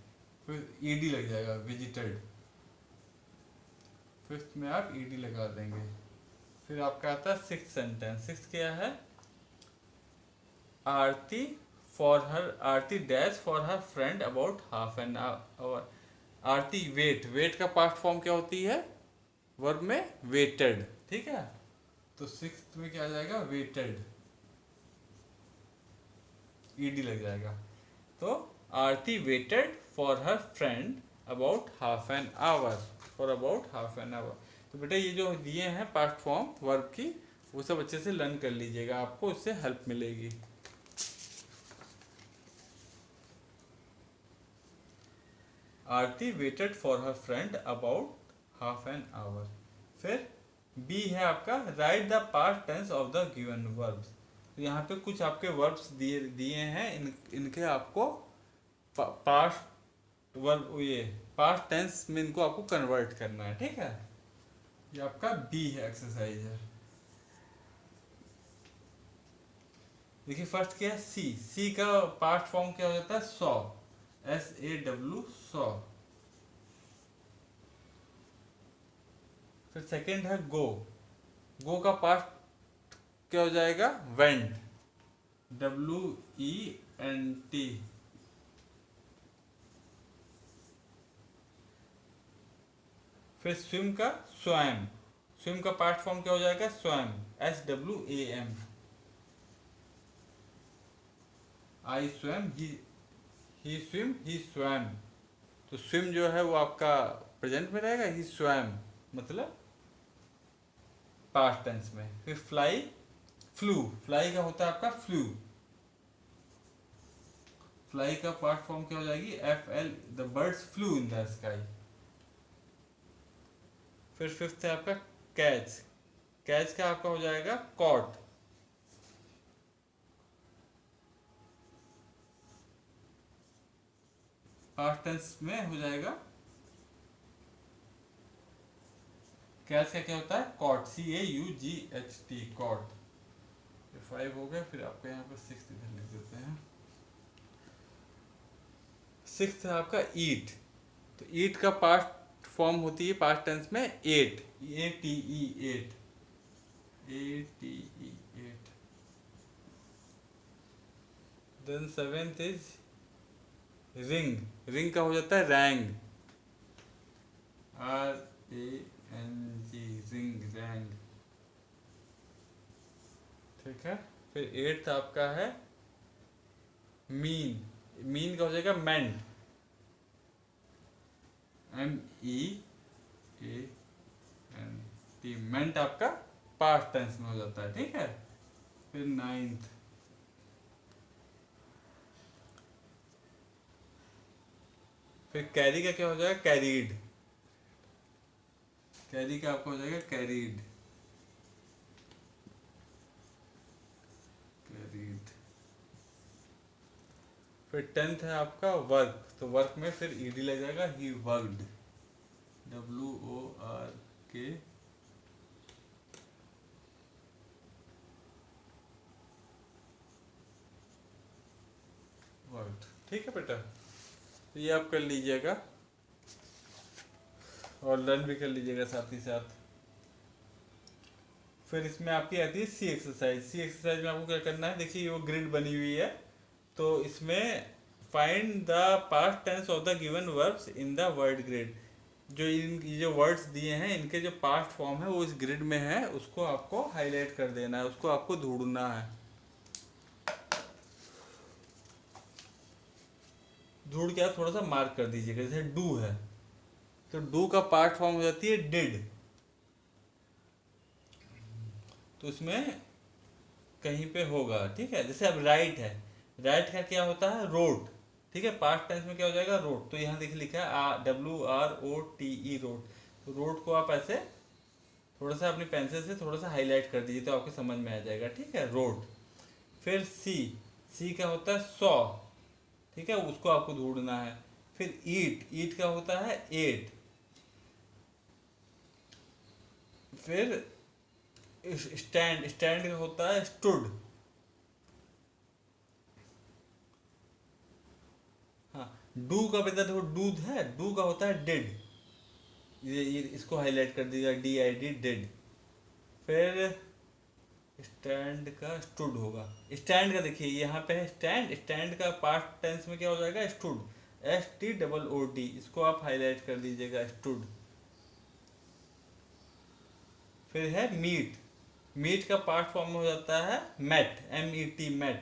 फिर ईडी लग जाएगा विजिटेड। फिफ्थ में आप ईडी लगा देंगे। फिर आपका आता है सिक्स्थ सेंटेंस। सिक्स्थ क्या है Aarti dash for her friend about half an hour. Aarti wait का पास्ट फॉर्म क्या होती है वर्ब में वेटेड। ठीक है, तो सिक्स्थ में क्या आ जाएगा, वेटेड, ईडी लग जाएगा। तो Aarti waited for her friend about half an hour, for about half an hour. तो बेटा ये जो दिए हैं पास्ट फॉर्म वर्ब की, वो सब अच्छे से लर्न कर लीजिएगा, आपको उससे हेल्प मिलेगी। Aarti waited for her friend about half an hour. फिर बी है आपका, write the past tense of the given verbs. तो यहाँ पे कुछ आपके वर्ब्स दिए दिए हैं, इनके आपको पास्ट वर्ब, ये पास्ट टेंस में इनको आपको कन्वर्ट करना है, ठीक है। ये आपका बी है, एक्सरसाइज है। देखिए फर्स्ट क्या है, सी। सी का पास्ट फॉर्म क्या हो जाता है, सॉ, SAW, सॉ। फिर सेकंड है गो। गो का पास्ट क्या हो जाएगा, वेंट, WENT। फिर स्विम का स्वैम। स्विम का पास्ट फॉर्म क्या हो जाएगा, स्वैम, SWAM। आई स्वैम, ही स्विम, ही स्वैम। तो स्विम जो है वो आपका प्रेजेंट में रहेगा, ही स्वैम मतलब पास्ट टेंस में। फिर फ्लाई, फ्लू। फ्लाई का होता है आपका फ्लू। फ्लाई का पास्ट फॉर्म क्या हो जाएगी, FL, the birds flew in the sky. फिर फिफ्थ है आपका कैच। कैच का आपका हो जाएगा कॉट। पास्ट टेंस में हो जाएगा, कैच का क्या होता है, कॉट, CAUGHT, कॉट। 5 हो गए, फिर आपका यहाँ पर 6 इधर लिख देते हैं। 6 है आपका ईट। तो ईट का पास्ट फॉर्म होती है पास्ट टेंस में ate, ATE, ate, ATE, ate. Then 7th is ring. Ring का हो जाता है रैंग, RANG, रिंग, रैंग, ठीक है। फिर 8th आपका है मीन। मीन का हो जाएगा मेंट, MEANT, मेंट आपका पास्ट टेंस में हो जाता है, ठीक है। फिर 9th, फिर कैरी का क्या हो जाएगा, कैरीड। कैरी का आपका हो जाएगा कैरीड, कैरीड। फिर 10th है आपका वर्क। तो वर्क में फिर ED लग जाएगा, ही वर्कड, WORK, वर्कड, ठीक है बेटा। तो ये आप कर लीजिएगा और लर्न भी कर लीजिएगा साथ ही साथ। फिर इसमें आपकी आती है सी एक्सरसाइज। सी एक्सरसाइज में आपको क्या करना है, देखिए वो ग्रिड बनी हुई है। तो इसमें find the past tense of the given verbs in the word grid. जो ये जो वर्ड्स दिए हैं इनके जो पास्ट फॉर्म है वो इस ग्रिड में है, उसको आपको हाईलाइट कर देना है, उसको आपको ढूंढना है। ढूंढ के आप थोड़ा सा मार्क कर दीजिएगा। जैसे डू है तो डू का पास्ट फॉर्म हो जाती है डिड। तो उसमें कहीं पे होगा, ठीक है। जैसे अब राइट है, राइट का क्या होता है, रोड, ठीक है। पास्ट टेंस में क्या हो जाएगा, रोड। तो यहाँ देखिए लिखा है WROTE, रोड। तो रोड को आप ऐसे थोड़ा सा अपनी पेंसिल से थोड़ा सा हाईलाइट कर दीजिए तो आपको समझ में आ जाएगा, ठीक है, रोड। फिर सी, सी का होता है सॉ, ठीक है, उसको आपको ढूंढना है। फिर ईट, ईट का होता है एट। फिर स्टैंड, स्टैंड का होता है स्टूड। हाँ, डू का बेटा देखो, डूड है, डू का होता है डिड। ये इसको हाईलाइट कर दीजिएगा, DID, डिड। फिर स्टैंड का स्टूड होगा। स्टैंड का देखिए यहाँ पे है स्टैंड, स्टैंड का पास्ट टेंस में क्या हो जाएगा, स्टूड, STOOD। इसको आप हाईलाइट कर दीजिएगा, स्टूड। फिर है मीट। मीट का पास्ट फॉर्म में हो जाता है मेट, MET, मेट।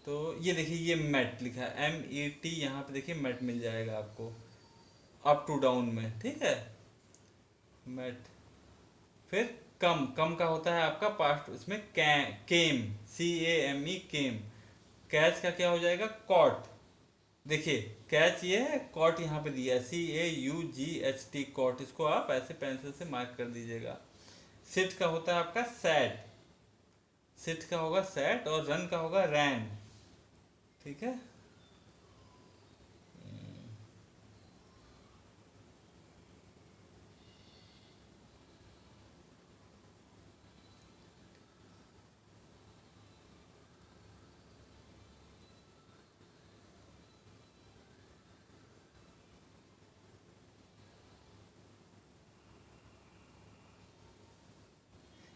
तो ये देखिए ये मेट लिखा है, MET, यहाँ पे देखिए मेट मिल जाएगा आपको अप टू डाउन में, ठीक है, मेट। फिर कम, कम का होता है आपका पास्ट, उसमें केम, CAME, केम। कैच का क्या हो जाएगा, कॉट। देखिए कैच ये है, कॉट यहाँ पे दिया है CAUGHT, कॉट। इसको आप ऐसे पेंसिल से मार्क कर दीजिएगा। सिट का होता है आपका सैट, सिट का होगा सैट, और रन का होगा रैन, ठीक है।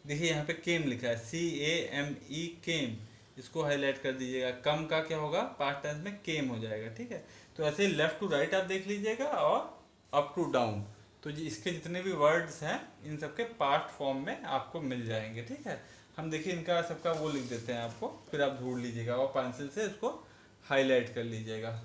देखिए यहाँ पे केम लिखा है, CAME, केम। इसको हाईलाइट कर दीजिएगा। कम का क्या होगा, पास्ट टेंस में केम हो जाएगा, ठीक है। तो ऐसे लेफ्ट टू राइट आप देख लीजिएगा और अप टू डाउन। तो इसके जितने भी वर्ड्स हैं इन सबके पास्ट फॉर्म में आपको मिल जाएंगे, ठीक है। हम देखिए इनका सबका वो लिख देते हैं आपको, फिर आप ढूंढ लीजिएगा और पेंसिल से इसको हाईलाइट कर लीजिएगा।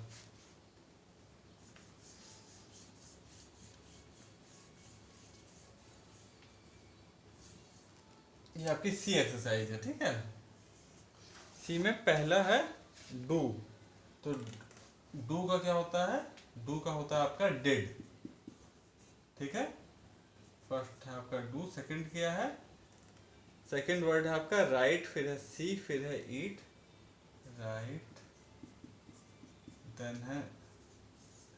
ये आपकी सी एक्सरसाइज है, ठीक है। सी में पहला है डू। तो डू का क्या होता है, डू का होता है आपका डिड, ठीक है। फर्स्ट है आपका डू। सेकंड क्या है, सेकंड वर्ड है आपका राइट, फिर है सी, फिर है ईट, राइट, देन है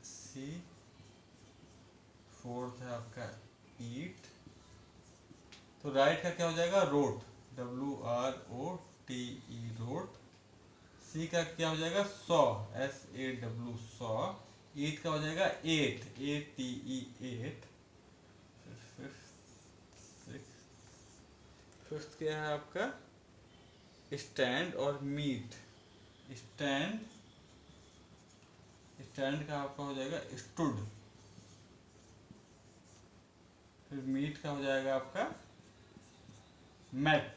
सी, फोर्थ है आपका ईट। तो राइट का क्या हो जाएगा, रोट, WROTE, रोट। सी का क्या हो जाएगा, सॉ, SAW, सॉ। ईट का हो जाएगा एट, ATE, एट। फिफ्थ क्या है आपका, स्टैंड और मीट। स्टैंड, स्टैंड का आपका हो जाएगा स्टूड। फिर मीट का हो जाएगा आपका मैट।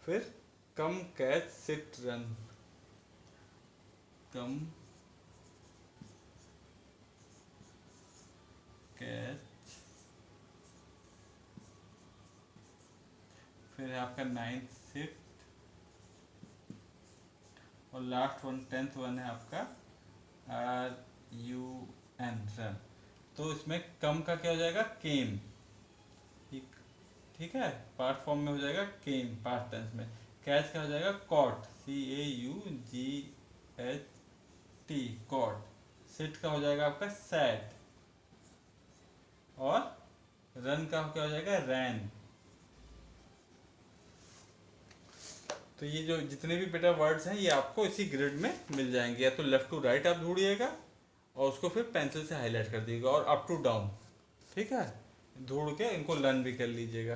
फिर कम, कैच, सिट, रन। कम, कैच, फिर है आपका नाइन्थ सिट, और लास्ट वन, टेंथ वन है आपका RUN, रन। तो इसमें कम का क्या हो जाएगा, केम, ठीक है, पास्ट फॉर्म में हो जाएगा केम, पास्ट टेंस में। कैच का हो जाएगा कॉट, CAUGHT, कॉट। सिट का हो जाएगा आपका सैट, और रन का क्या हो जाएगा, रैन। तो ये जो जितने भी बेटा वर्ड्स हैं ये आपको इसी ग्रिड में मिल जाएंगे। या तो लेफ्ट टू राइट आप ढूंढिएगा और उसको फिर पेंसिल से हाईलाइट कर दीजिएगा, और अप टू डाउन, ठीक है, ढूंढ के इनको लर्न भी कर लीजिएगा।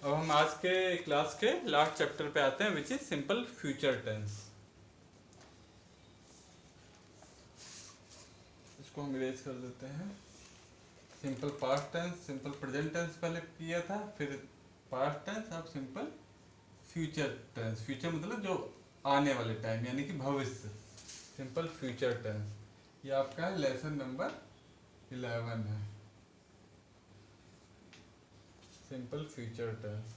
अब हम आज के क्लास के लास्ट चैप्टर पे आते हैं, which is simple future tense. इसको हम इरेज कर देते हैं। Simple past tense, simple present tense पहले किया था, फिर पास्ट टेंस, अब सिंपल फ्यूचर टेंस। फ्यूचर मतलब जो आने वाले टाइम, यानी कि भविष्य, सिंपल फ्यूचर टेंस। ये आपका लेसन नंबर 11 है, simple future tense.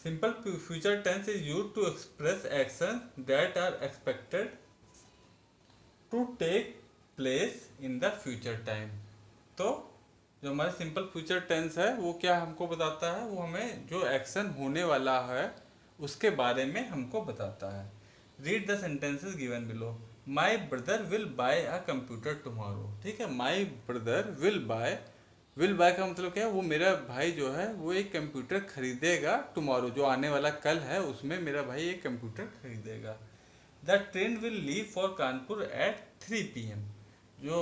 Simple future tense is used to express actions that are expected to take place in the future time। तो जो हमारा सिंपल फ्यूचर टेंस है वो क्या हमको बताता है, वो हमें जो एक्शन होने वाला है उसके बारे में हमको बताता है। Read the sentences given below. My brother will buy a computer tomorrow, ठीक है। My brother will buy will buy का मतलब क्या है, वो मेरा भाई जो है वो एक कंप्यूटर खरीदेगा टुमारो, जो आने वाला कल है उसमें मेरा भाई एक कंप्यूटर खरीदेगा। The train will leave for Kanpur at 3 PM। जो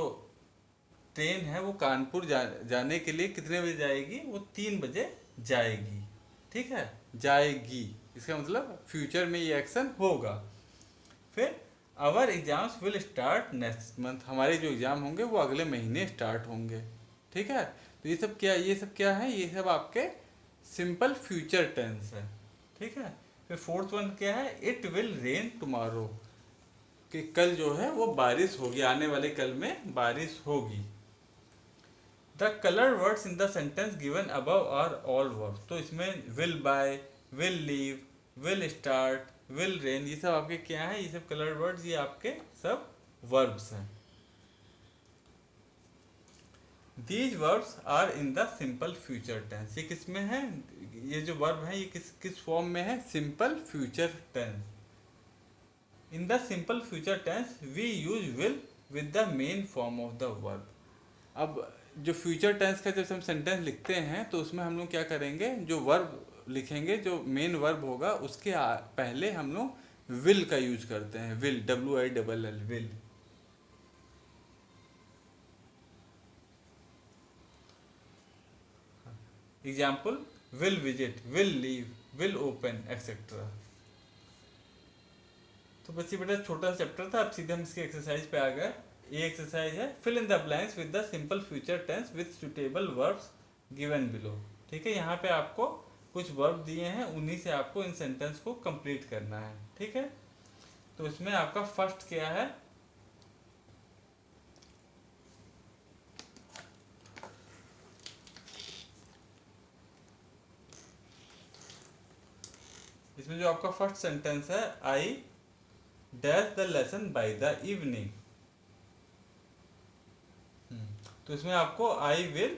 ट्रेन है वो कानपुर जाने के लिए कितने बजे जाएगी, वो 3 बजे जाएगी। ठीक है, जाएगी, इसका मतलब फ्यूचर में ये एक्शन होगा। फिर our exams will start next month, हमारे जो एग्जाम होंगे वो अगले महीने स्टार्ट होंगे। ठीक है, तो ये सब क्या है, ये सब आपके सिंपल फ्यूचर टेंस है। ठीक है, फिर फोर्थ वन क्या है, इट विल रेन टुमारो, कि कल जो है वो बारिश होगी, आने वाले कल में बारिश होगी। The colour words in the sentence given above are all verbs, तो इसमें will buy, will leave, will start, will rain, ये सब आपके क्या है, ये सब कलर वर्ड्स, ये आपके सब वर्ब्स हैं। These verbs are in the simple future tense, ये किस में है, ये जो वर्ब है ये किस किस फॉर्म में है, simple future tense. In the simple future tense we use will with the main form of the verb. अब जो फ्यूचर टेंस का जब हम सेंटेंस लिखते हैं तो उसमें हम लोग क्या करेंगे, जो वर्ब लिखेंगे, जो मेन वर्ब होगा उसके पहले हम लोग विल का यूज करते हैं, will, WILL, will. Example, will visit, will leave, will open, etcetera. तो बस ये बेटा छोटा सा चैप्टर था, अब सीधे हम इसके एक्सरसाइज पे आ गए। ये एक्सरसाइज है, fill in the blanks with the simple future tense with suitable verbs given below. ठीक है, यहाँ पे आपको कुछ वर्ब दिए हैं, उन्हीं से आपको इन सेंटेंस को कंप्लीट करना है। ठीक है, तो इसमें आपका फर्स्ट क्या है, इसमें जो आपका फर्स्ट सेंटेंस है, I dash the lesson by the evening. तो इसमें आपको आई विल,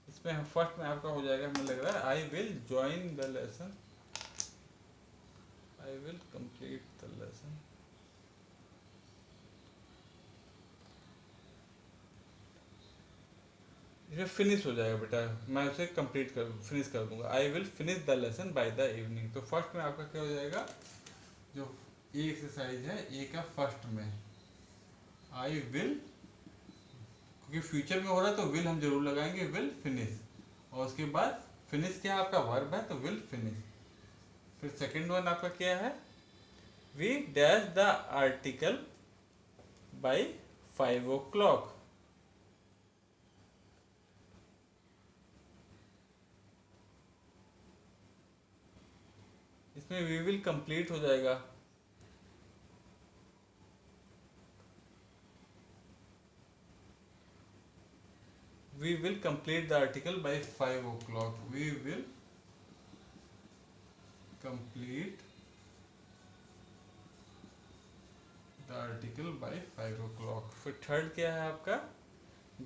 इसमें फर्स्ट में आपका हो जाएगा, हमें लग रहा है, I will join the lesson, I will complete the lesson. इसमें फिनिश हो जाएगा बेटा, मैं उसे कंप्लीट कर फिनिश कर दूंगा, आई will finish the lesson by the evening. तो फर्स्ट में आपका क्या हो जाएगा, जो ए एक्सरसाइज है, ए का फर्स्ट में आई विल, क्योंकि फ्यूचर में हो रहा है तो विल हम जरूर लगाएंगे, विल फिनिश, और उसके बाद फिनिश क्या आपका वर्ब है, तो विल फिनिश। फिर सेकंड वन आपका क्या है, we dash the article by 5 o'clock। इसमें वी विल कंप्लीट हो जाएगा, we will complete the article by 5 o'clock, we will complete the article by 5 o'clock। फिर थर्ड क्या है आपका,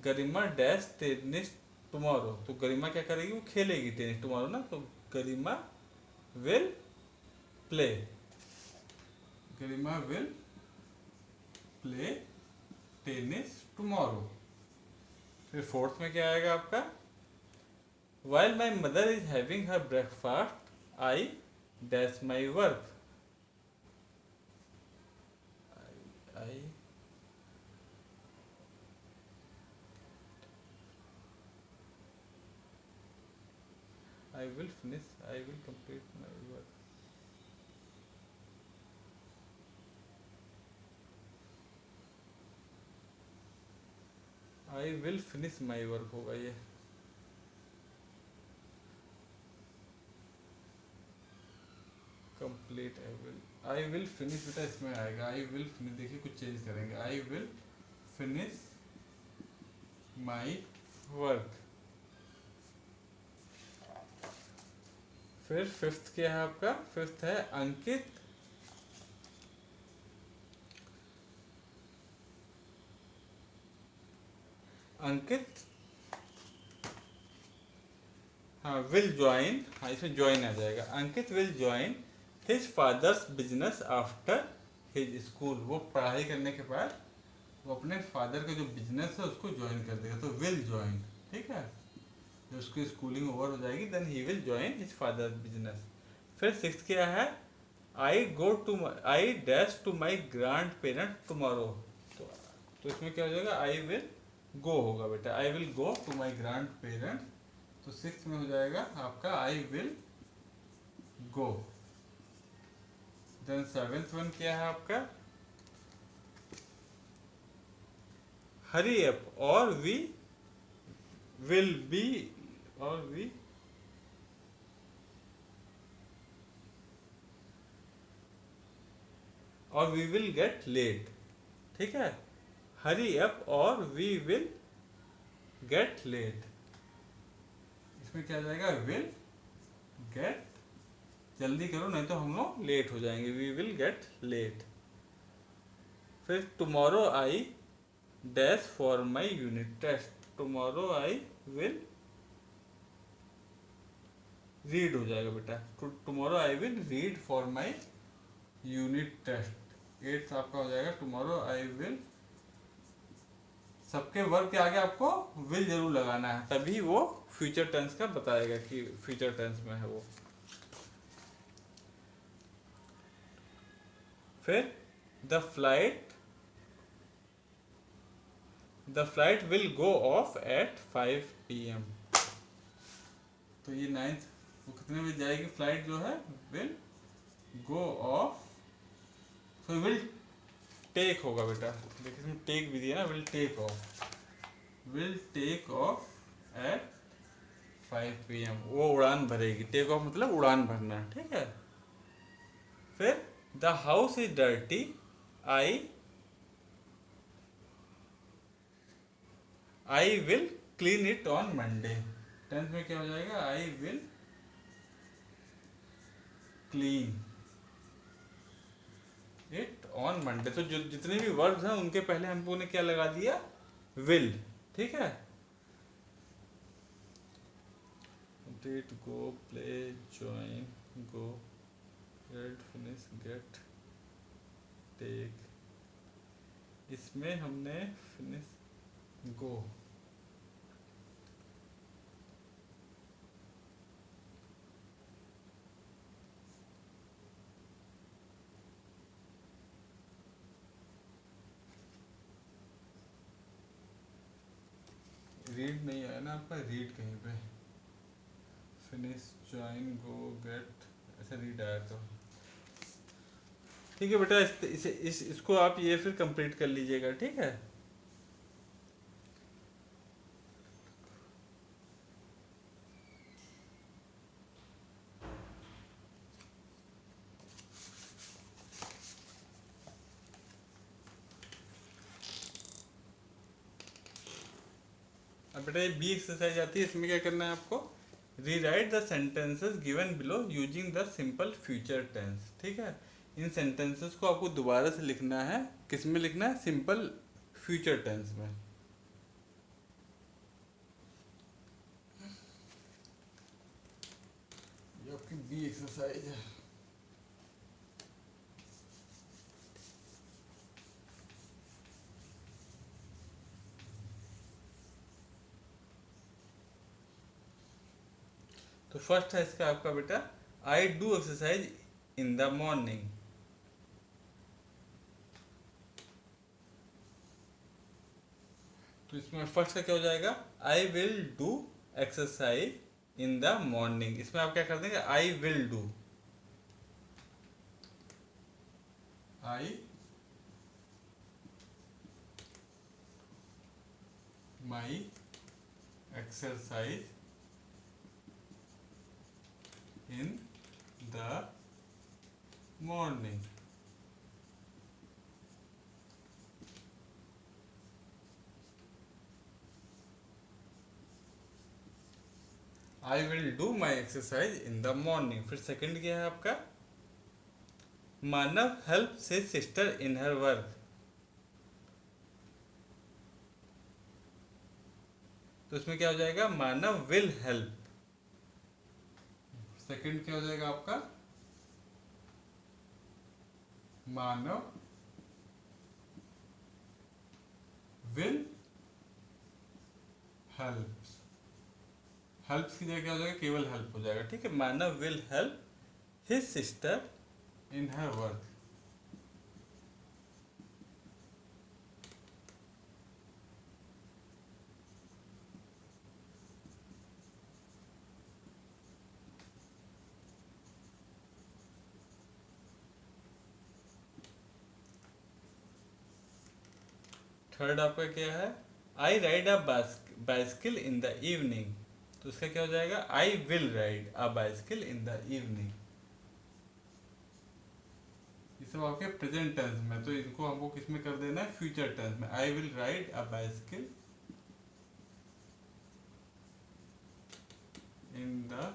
गरिमा डैश टेनिस टुमारो, तो गरिमा क्या करेगी, वो खेलेगी टेनिस टुमारो ना, तो Garima will play, Garima will play tennis tomorrow. फिर फोर्थ में क्या आएगा आपका, while my mother is having her breakfast I dash my work, I I will finish, I will complete my work. I will finish my work होगा ये। Complete I will finish बेटा इसमें आएगा, आई विल फिनिश, देखिए कुछ change करेंगे, आई will finish my work. फिर fifth क्या है आपका, फिफ्थ है अंकित अंकित हाँ विल ज्वाइन, हाँ इसमें ज्वाइन आ जाएगा, Ankit will join his father's business after his school, वो पढ़ाई करने के बाद वो अपने फादर का जो बिजनेस है उसको ज्वाइन कर देगा, तो विल ज्वाइन। ठीक है, जब उसकी स्कूलिंग ओवर हो जाएगी then he will join his father business. फिर सिक्स क्या है, I dash to my grandparent tomorrow. तो इसमें क्या हो जाएगा, आई विल गो होगा बेटा, I will go to my grandparent. तो सिक्स में हो जाएगा आपका I will go. Then seventh one क्या है आपका, hurry up or we will be or we will get late. ठीक है, hurry up or we will get late. इसमें क्या जाएगा, विल गेट, जल्दी करो नहीं तो हम लोग लेट हो जाएंगे, वी विल गेट लेट। फिर tomorrow I dash for my unit test, tomorrow I will read हो जाएगा बेटा, tomorrow I will read for my unit test. Eighth आपका हो जाएगा टुमारो आई विल, सबके वर्ब के आगे आपको विल जरूर लगाना है, तभी वो फ्यूचर टेंस का बताएगा कि फ्यूचर टेंस में है वो। फिर the flight will go off at 5 PM। तो ये नाइन्थ, वो कितने बजे जाएगी फ्लाइट जो है, विल गो ऑफ, तो विल टेक होगा बेटा, देखिए इसमें टेक भी दिया ना, will take off at 5 PM। वो उड़ान भरेगी, टेक ऑफ मतलब उड़ान भरना, ठीक है। फिर the house is dirty I will clean it on Monday. Tenth में क्या हो जाएगा, I will clean it on Monday. तो जो जितने भी वर्ब्स हैं उनके पहले हमको ने क्या लगा दिया, विल, ठीक है। कंप्लीट, गो, प्ले, ज्वाइन, गो, रेड, फिनिश, गेट, टेक, इसमें हमने फिनिश, गो, रीड नहीं आया ना आपका, रीड कहीं पे, फिनिश, ज्वाइन, गो, गेट, ऐसा रीड आया तो ठीक है बेटा। इसको आप ये फिर कंप्लीट कर लीजिएगा, ठीक है। अब बेटा ये बी एक्सरसाइज आती है, इसमें क्या करना है आपको, rewrite the sentences given below using the simple future tense. ठीक है, इन सेंटेंसेस को आपको दोबारा से लिखना है, किस में लिखना है, सिंपल फ्यूचर टेंस में। ये आपकी बी एक्सरसाइज है। तो फर्स्ट है इसका आपका बेटा, I do exercise in the morning. तो इसमें फर्स्ट का क्या हो जाएगा, I will do exercise in the morning. इसमें आप क्या कर देंगे, I will do, I my exercise in the morning. I will do my exercise in the morning. फिर सेकंड क्या है आपका, मानव हेल्प से सिस्टर इन हर वर्क। तो इसमें क्या हो जाएगा, मानव विल हेल्प। सेकंड क्या हो जाएगा आपका, मानव विल हेल्प। हेल्प की जगह क्या हो जाएगा, केवल हेल्प हो जाएगा। ठीक है, Manav will help his sister in her work. Third आपका क्या है, I ride a bicycle in the evening. तो उसका क्या हो जाएगा, I will ride a bicycle in the evening. ये सब आपके प्रेजेंट टेंस में, तो इनको हमको किस में कर देना है, फ्यूचर टेंस में। I will ride a bicycle in the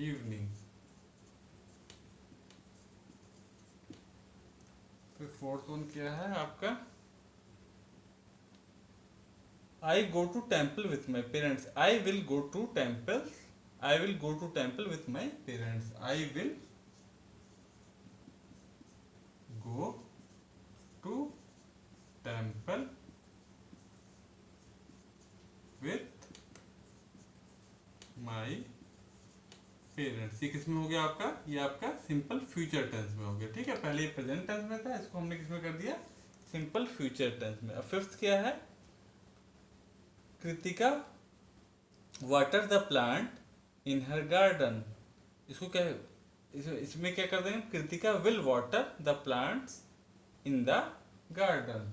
evening. फिर फोर्थ वन क्या है आपका, I go to temple with my parents. I will go to temple, I will go to temple with my parents. I will go to temple with my parents. ये किस में हो गया आपका, ये आपका सिंपल फ्यूचर टेंस में हो गया। ठीक है, पहले ये प्रेजेंट टेंस में था, इसको हमने किस में कर दिया, सिंपल फ्यूचर टेंस में। अब फिफ्थ क्या है, Kritika water the plant in her garden. इसको क्या है, इसमें क्या कर देंगे, Kritika will water the plants in the garden.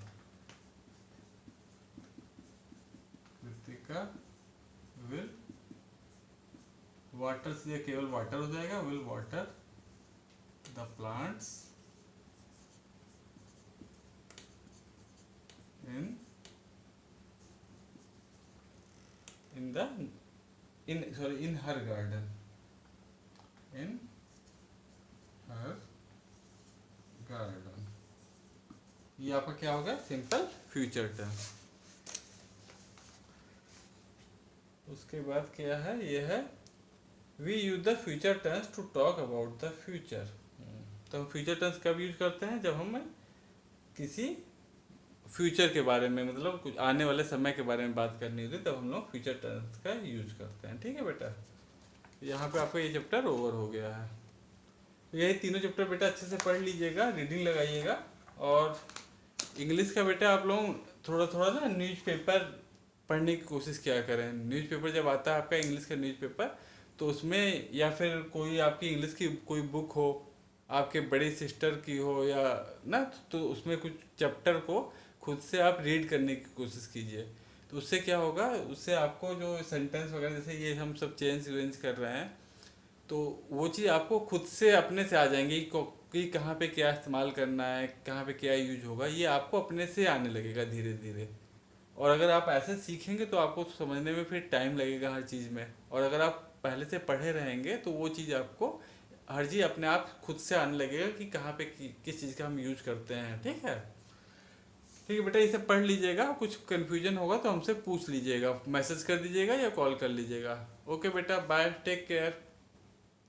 Kritika will, water से केवल वाटर हो जाएगा, will water the plants in in the in her garden, in her garden. ये आपका क्या होगा, सिंपल फ्यूचर टेंस। उसके बाद क्या है, ये है we use the future tense to talk about the future. तो हम फ्यूचर टेंस कब यूज करते हैं, जब हमें किसी फ्यूचर के बारे में, मतलब कुछ आने वाले समय के बारे में बात करनी होती है, तब हम लोग फ्यूचर टेंस का यूज करते हैं। ठीक है बेटा, यहाँ पे आपका ये चैप्टर ओवर हो गया है। तो यही तीनों चैप्टर बेटा अच्छे से पढ़ लीजिएगा, रीडिंग लगाइएगा। और इंग्लिश का बेटा आप लोग थोड़ा थोड़ा ना न्यूज़पेपर पढ़ने की कोशिश किया करें। न्यूज़पेपर जब आता है आपका इंग्लिश का न्यूज़पेपर, तो उसमें या फिर कोई आपकी इंग्लिश की कोई बुक हो, आपके बड़ी सिस्टर की हो या ना, तो उसमें कुछ चैप्टर को खुद से आप रीड करने की कोशिश कीजिए। तो उससे क्या होगा, उससे आपको जो सेंटेंस वगैरह जैसे ये हम सब चेंज वेंज कर रहे हैं, तो वो चीज़ आपको खुद से अपने से आ जाएंगी कि कहाँ पे क्या इस्तेमाल करना है, कहाँ पे क्या यूज होगा, ये आपको अपने से आने लगेगा धीरे धीरे। और अगर आप ऐसे सीखेंगे तो आपको समझने में फिर टाइम लगेगा हर चीज़ में। और अगर आप पहले से पढ़े रहेंगे तो वो चीज़ आपको हर चीज़ अपने आप खुद से आने लगेगा कि कहाँ पे किस चीज़ का हम यूज करते हैं। ठीक है, ठीक है बेटा, ये सब पढ़ लीजिएगा। कुछ कन्फ्यूजन होगा तो हमसे पूछ लीजिएगा, मैसेज कर दीजिएगा या कॉल कर लीजिएगा। ओके बेटा, बाय, टेक केयर।